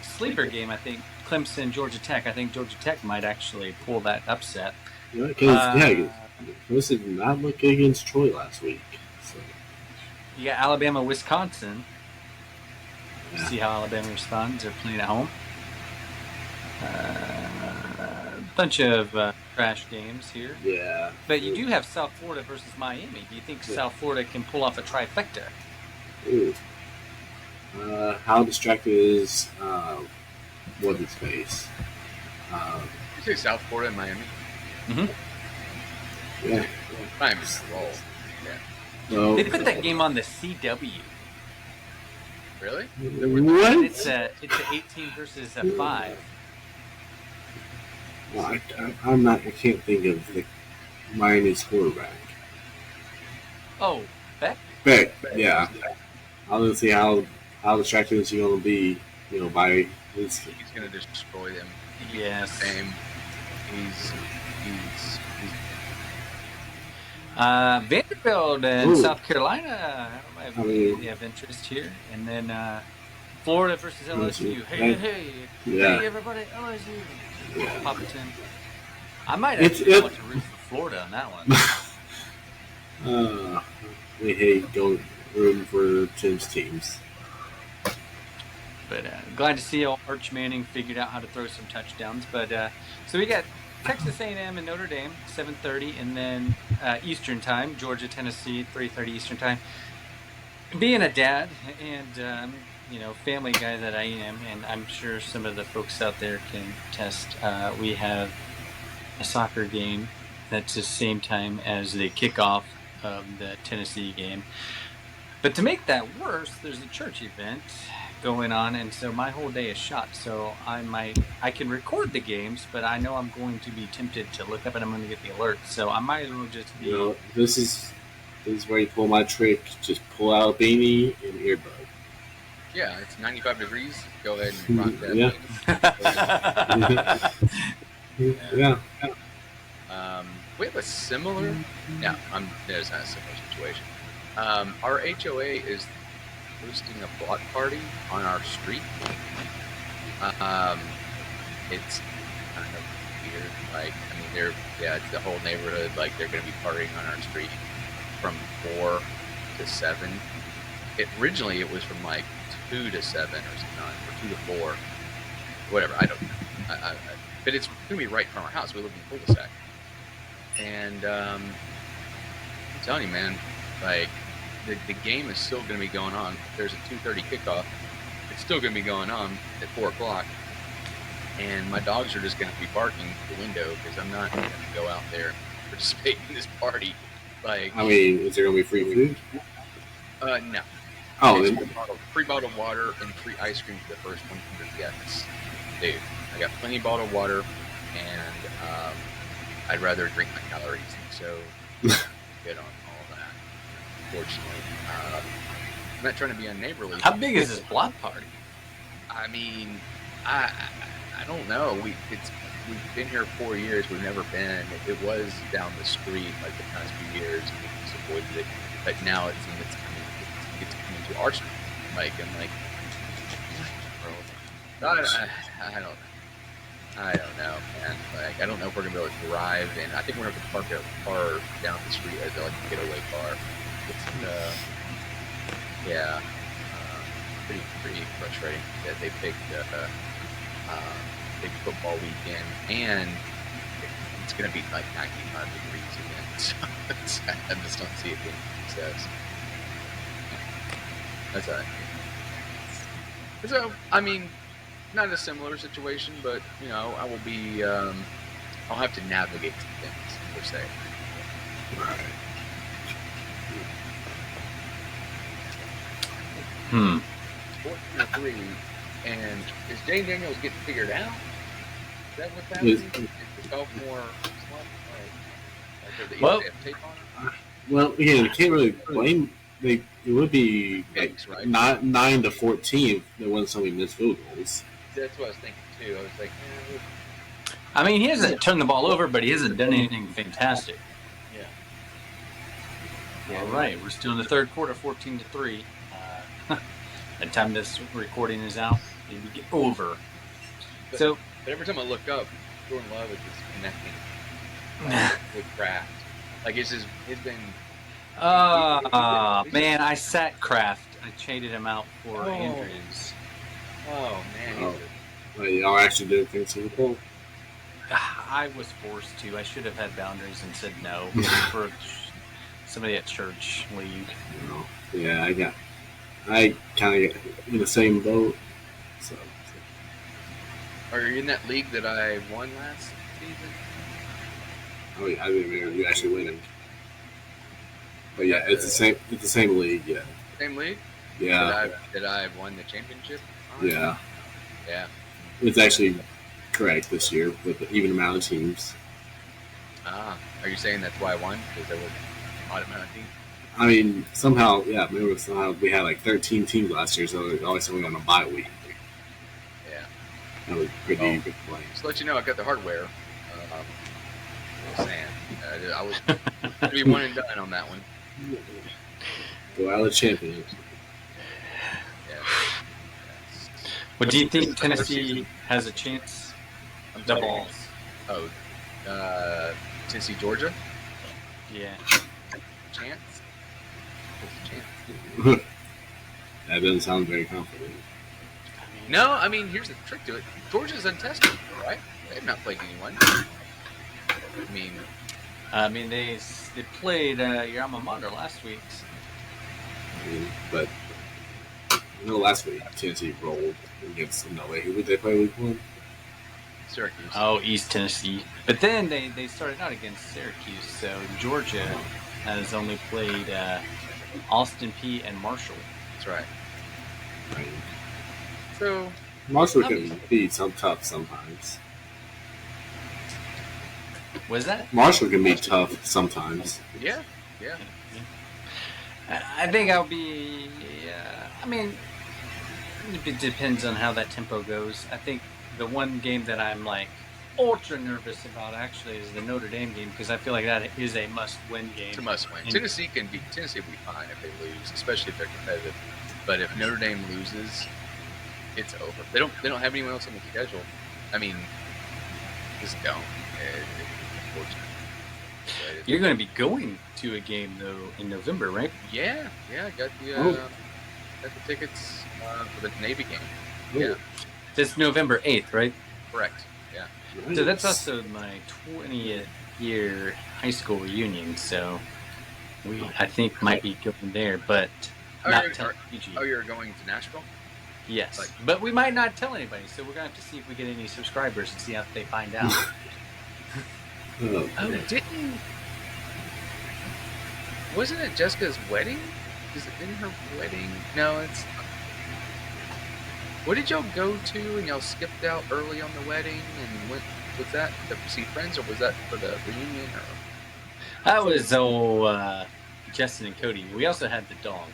sleeper game. I think Clemson, Georgia Tech. I think Georgia Tech might actually pull that upset. Yeah, because Clemson did not look good against Troy last week. So. You got Alabama, Wisconsin. Yeah. See how Alabama responds. They're playing at home. Bunch of trash games here. Yeah. But you do have South Florida versus Miami. Do you think South Florida can pull off a trifecta? Ooh. How distracted is what's his face? you say South Florida and Miami? Mm-hmm. Yeah. Miami's roll. Yeah. No. They put that game on the CW. Really? What? It's a 18 versus a 5. Well, I can't think of the Miami's quarterback. Oh, Beck? Beck, yeah. I don't see how distracted is he going to be, by his. He's going to destroy them. Yes. He's Vanderbilt and South Carolina might be of interest here. And then Florida versus LSU. Hey, everybody, LSU. Yeah. Popperton. I might actually want to root for Florida on that one. We hate going rooting for Tim's teams. But glad to see Arch Manning figured out how to throw some touchdowns. But so we got Texas A&M and Notre Dame, 7:30, and then Eastern time, Georgia, Tennessee, 3:30 Eastern time. Being a dad and family guy that I am, and I'm sure some of the folks out there can attest, we have a soccer game that's the same time as the kickoff of the Tennessee game. But to make that worse, there's a church event going on, and so my whole day is shot. So I can record the games, but I know I'm going to be tempted to look up and I'm going to get the alert. So I might as well just be. This is where you pull my trick. Just pull out a beanie and earbud. Yeah, it's 95 degrees. Go ahead and rock that. Yeah. We have a similar. No, there's not a similar situation. Our HOA is hosting a block party on our street. It's kind of weird. It's the whole neighborhood. Like, they're going to be partying on our street from 4 to 7. Originally, it was from like 2 to 7 or something, or 2 to 4, whatever. I don't know. But it's going to be right from our house. We live in a cul-de-sac. And I'm telling you, man, like, the game is still going to be going on. There's a 2:30 kickoff. It's still going to be going on at 4 o'clock. And my dogs are just going to be barking at the window because I'm not going to go out there and participate in this party. Like, I mean, is there going to be free food? No. Oh, free bottled water and free ice cream for the first 100 guests. Dude, I got plenty of bottled water, and I'd rather drink my calories. So good on all that. Unfortunately, I'm not trying to be unneighborly. How big is this block party? I mean, I don't know. We've been here 4 years. We've never been. It was down the street like the past few years, and we just avoided it. But now it's coming to our street. Like, I'm like, I don't know, man. Like, I don't know if we're gonna be able to drive, and I think we're gonna have to park a car down the street as like a getaway car. It's pretty frustrating that they picked big football weekend, and it's gonna be like 95 degrees again. So I just don't see it being a success. That's all right. So, I mean, not a similar situation, but, I will be, I'll have to navigate some things, per se. right. 4-3, and is Jane Daniels getting figured out? Is that what's happening? Is the sophomore Well, tape on it? Well, yeah, you can't really blame. It would be like Right? 9 to 14 if there wasn't so many missed field goals. That's what I was thinking, too. I was like, I mean, he hasn't turned the ball over, but he hasn't done anything fantastic. yeah. All right, we're still in the third quarter, 14-3. By the time this recording is out, maybe get over. But every time I look up, Jordan Love is just connecting with Kraft. Like, it's been. Man, I sat Kraft. I traded him out for Andrews. Oh, man. Well, y'all actually did things to the ball. I was forced to. I should have had boundaries and said no for somebody at church league. Yeah, I kind of get in the same boat. So. Are you in that league that I won last season? Oh, yeah, I didn't remember you actually winning. But yeah, it's the same. It's the same league. Yeah. Same league? Yeah. Did I won the championship? Yeah. Yeah. It's actually correct this year with the even amount of teams. Are you saying that's why I won? Because there was an odd amount of teams? I mean, somehow, yeah. Remember, somehow we had like 13 teams last year, so it always went on a bye week. Yeah. That was pretty big play. Just to let you know, I got the hardware. Just saying. I was to be one and done on that one. Go out of champions. Yeah. But do you think Tennessee has a chance? I'm The sorry. balls. Oh, Tennessee, Georgia? Yeah. Chance? There's a chance. That doesn't sound very confident. I mean, No, I mean, here's the trick to it. Georgia's untested, right? They've not played anyone. I mean, they played your alma mater last week. But last week Tennessee rolled against who would they play week 1? Syracuse. Oh, East Tennessee. But then they started out against Syracuse, so Georgia has only played Austin P and Marshall. That's right. So Marshall can be tough sometimes. Was that? Marshall can be tough sometimes. Yeah. I think I'll be. I mean, it depends on how that tempo goes. I think the one game that I'm like ultra nervous about actually is the Notre Dame game because I feel like that is a must-win game. It's a must-win. Tennessee will be fine if they lose, especially if they're competitive. But if Notre Dame loses, it's over. They don't have anyone else on the schedule. I mean, just don't. It's unfortunate. You're going to be going to a game though in November, right? Yeah. I got the tickets for the Navy game. Yeah. It's November 8th, right? Correct. Yeah. So that's also my 20th year high school reunion. So I think might be going there, but not tell PG. Oh, you're going to Nashville? Yes, but we might not tell anybody. So we're gonna have to see if we get any subscribers and see how they find out. Wasn't it Jessica's wedding? Is it in her wedding? No, it's. What did y'all go to and y'all skipped out early on the wedding and went? Was that to see friends or was that for the reunion? Or? That was Justin and Cody. We also had the dog,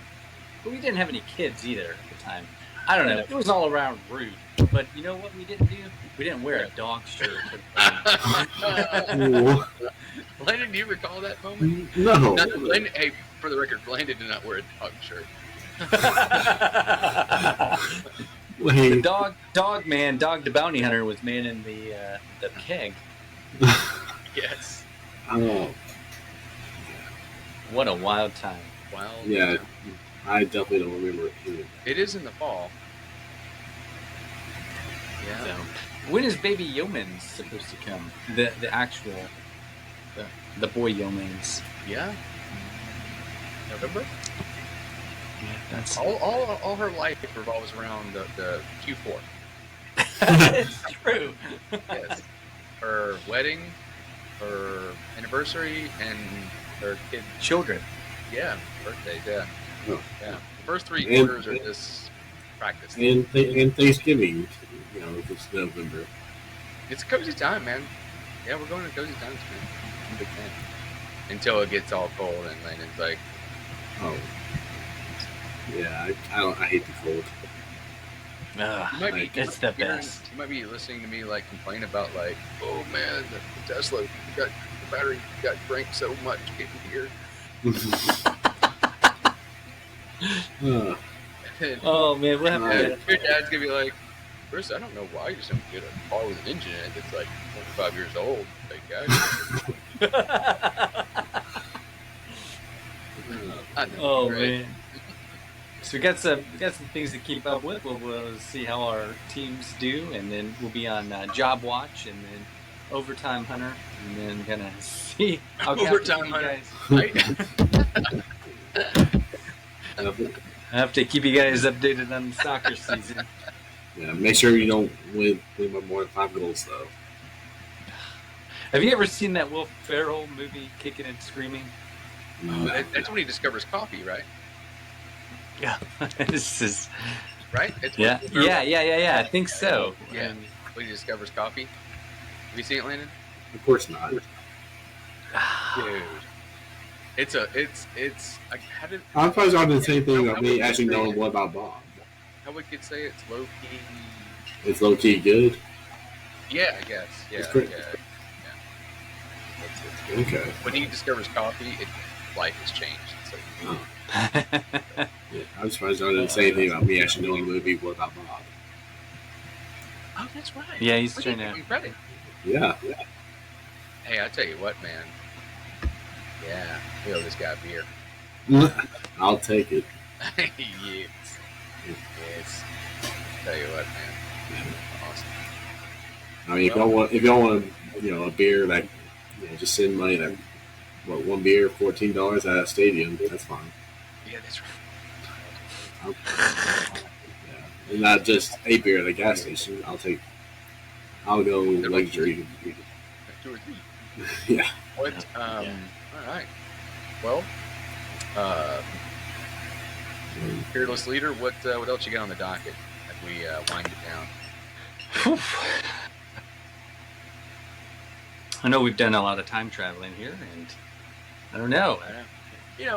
but we didn't have any kids either at the time. I don't know. It was all around rude. But you know what we didn't do? We didn't wear a dog shirt. Landon, do you recall that moment? No. Landon, hey, for the record, Landon did not wear a dog shirt. The dog the bounty hunter was manning the keg. Yes. Oh. What a wild time. Yeah, I definitely don't remember it either. It is in the fall. Yeah. So, when is Baby Yeomans supposed to come? The actual the boy Yeomans. Yeah. November. Yeah, that's all her life revolves around the Q4. It's true. Yes. Her wedding, her anniversary, and her kids' children. Yeah, birthdays. Yeah. Oh. Yeah. The first 3 quarters are just practice. And Thanksgiving, it's November. It's a cozy time, man. Yeah, we're going to cozy times, man. I'm a big fan. Until it gets all cold and Landon's like, oh. Yeah, I hate the cold. It's the best. You might be listening to me like complain about like, oh man, the Tesla the battery got drank so much getting here. Oh man, what happened? Your dad's gonna be like, Chris, I don't know why you just don't get a car with an engine in it that's like 25 years old. Like, oh man. So we got some things to keep up with. We'll see how our teams do, and then we'll be on Job Watch, and then Overtime Hunter, and then gonna see how Overtime Hunter. I have to keep you guys updated on the soccer season. Yeah, make sure you don't win by more than 5 goals, though. Have you ever seen that Will Ferrell movie, Kicking and Screaming? That's when he discovers coffee, right? Yeah, this is right. Yeah. I think so. Yeah, when he discovers coffee. Have you seen it, Landon? Of course not. Dude, it's. I'm surprised I did the same thing about me actually knowing what about Bob. How we could say it's low key. It's low key good. Yeah, I guess. Yeah. It's pretty. Yeah. Okay. When he discovers coffee, life has changed. So. Oh. Yeah, I'm surprised I didn't say anything about me actually knowing the movie What About Bob. Oh, that's right. Yeah, he's trying to. Credit. Yeah. Hey, I tell you what, man. Yeah, we owe this guy a beer. I'll take it. Yes. tell you what, man. Awesome. I mean, if y'all want, a beer that, just send money that, one beer, $14 at a stadium, that's fine. Yeah, that's right. Yeah. And not just a beer at a gas station. I'll go luxury. 2 or 3. Yeah. What? All right. Well, fearless leader. What else you got on the docket as we wind it down? I know we've done a lot of time traveling here, and I don't know.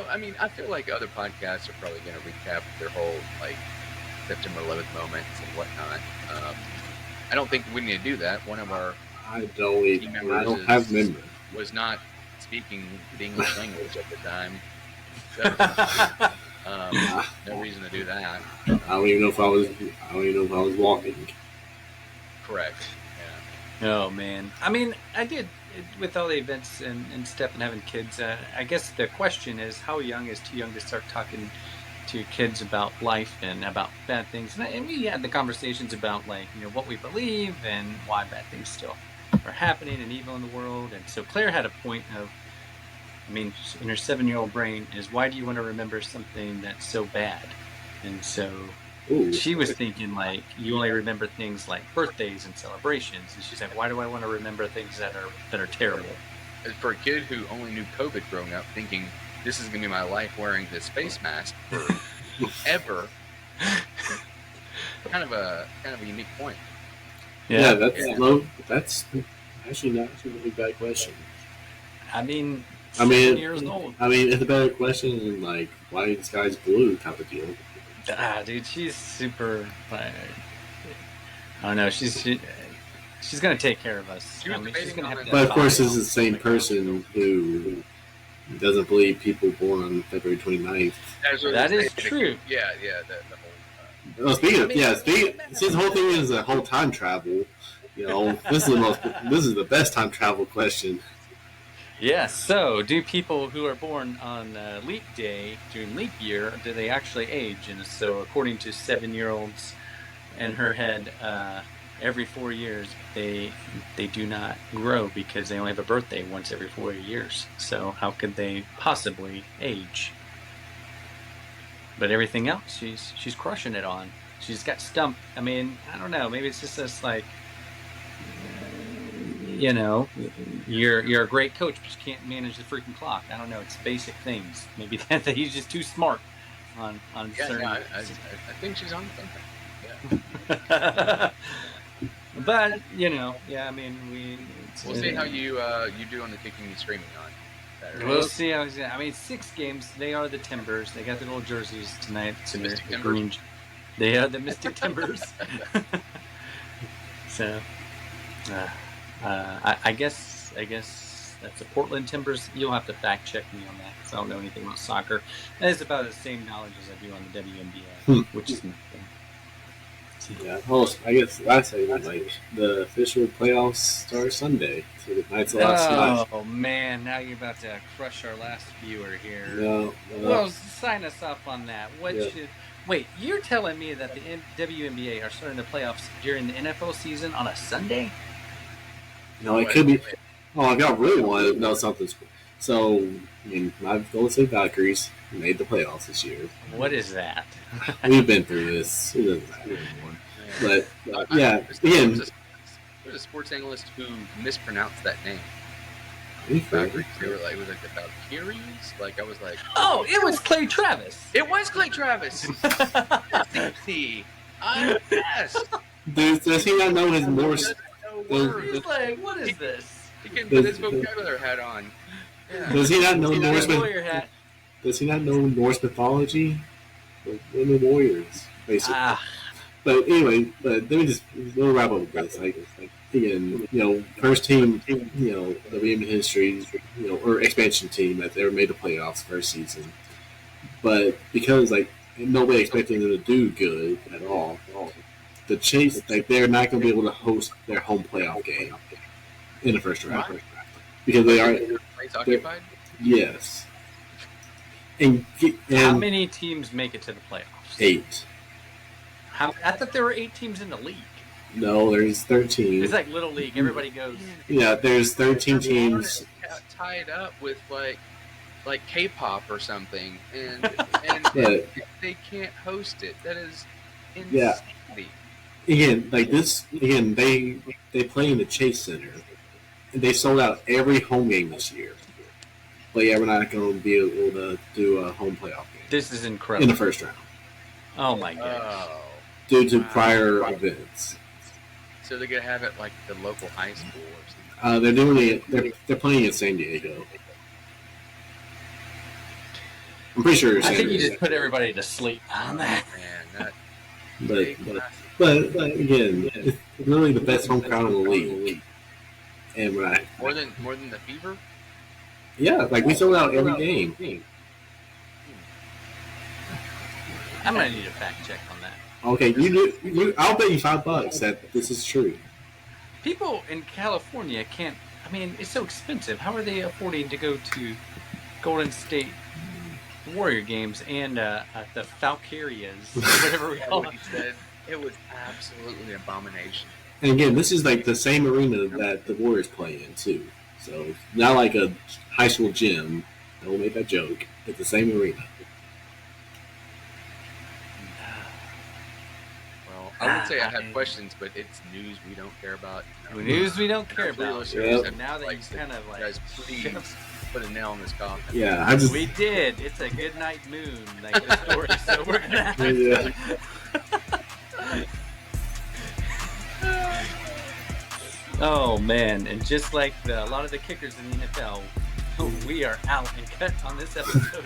I mean, I feel like other podcasts are probably going to recap their whole September 11th moments and whatnot. I don't think we need to do that. One of our team members have memory. was not speaking the English language at the time. So, no reason to do that. I don't even know if I was walking. Correct. Oh man, I mean, I did with all the events and stuff and having kids. I guess the question is, how young is too young to start talking to kids about life and about bad things? And we had the conversations about what we believe and why bad things still are happening and evil in the world. And so Claire had a point of, I mean, in her 7-year-old brain is, why do you want to remember something that's so bad? And so she was thinking you only remember things like birthdays and celebrations. And she's like, why do I want to remember things that are terrible? For a kid who only knew COVID growing up, thinking this is going to be my life wearing this face mask forever, kind of a unique point. Yeah, that's actually not a really bad question. I mean, 7 years old. I mean, it's a better question than why the sky's blue type of deal. Dude, she's super. I don't know. She's gonna take care of us. She's gonna have to. But of course, this is the same person who doesn't believe people born on February 29th. That is true. Yeah. The whole. Since the whole thing is a whole time travel, this is the best time travel question. Yeah, so do people who are born on leap day during leap year, do they actually age? And so according to 7-year-olds in her head, every 4 years they do not grow because they only have a birthday once every 4 years. So how could they possibly age? But everything else, she's crushing it on. She's got stumped. I mean, I don't know. Maybe it's just this you're a great coach, but you can't manage the freaking clock. I don't know. It's basic things. Maybe that he's just too smart on certain. Yeah, I think she's on something. Yeah. But I mean, we'll see how you do on the kicking and screaming on Saturday. We'll see how. I mean, 6 games. They are the Timbers. They got the little jerseys tonight. The Mystic Timbers. Green. They are the Mystic Timbers. So. I guess that's the Portland Timbers. You'll have to fact check me on that because I don't know anything about soccer. That is about the same knowledge as I do on the WNBA, which is nothing. Yeah, well, I guess last night the official playoffs start Sunday, so the night's a lot tonight. Oh man, now you're about to crush our last viewer here. No. Well, sign us off on that. Wait, you're telling me that the WNBA are starting the playoffs during the NFL season on a Sunday? No, it could be. Oh, if y'all really want to know something, so I mean, my Golden State Valkyries made the playoffs this year. What is that? We've been through this. It doesn't matter anymore. But yeah, again, there's a sports analyst who mispronounced that name. Valkyries. They were it was the Valkyries. I was like, oh, it was Clay Travis. It was Clay Travis. I'm best. Does he not know his Morse? He's like, what is this? He can put his vocabulary hat on. Yeah. Does he not know Norse? Hat. Does he not know Norse mythology? Women warriors, basically. But anyway, we'll wrap up with this. Again, first team, WM history, or expansion team that ever made the playoffs first season. But because nobody expected them to do good at all. The Chase, they're not going to be able to host their home playoff game in the first round because they are occupied. Yes. And how many teams make it to the playoffs? 8. I thought there were 8 teams in the league. No, there's 13. It's like Little League. Everybody goes. Yeah, there's 13 teams. Tied up with like K-pop or something, and But they can't host it. That is Yeah. insanity. again, like this, again, they play in the Chase Center. And they sold out every home game this year. But yeah, we're not going to be able to do a home playoff game This is in incredible. the first round Oh my god. Oh, due to prior events. so they're gonna have it like the local high school or something. They're doing it. They're playing in San Diego. I'm pretty sure. I think you just put everybody to sleep on that. Man, but again, it's literally the best home crowd in the league. And when I more than the Fever. yeah, like we sold out every game. I'm gonna need a fact check on that. Okay, I'll bet you $5 that this is true. People in California can't. I mean, it's so expensive. How are they affording to go to Golden State Warrior games and the Falcarias, whatever we call What it? he said, it was absolutely an abomination. And again, this is like the same arena that the Warriors play in too. So it's not like a high school gym. I will make that joke. It's the same arena. Well, I would say I have questions, but it's news we don't care about. News we don't care about. Yep. So now that you kind of like, guys, please put a nail in this coffin. Yeah, I just we did. It's a good night moon, like the story. So we're gonna have to. yeah. Oh man! And just like a lot of the kickers in the NFL, we are out and cut on this episode.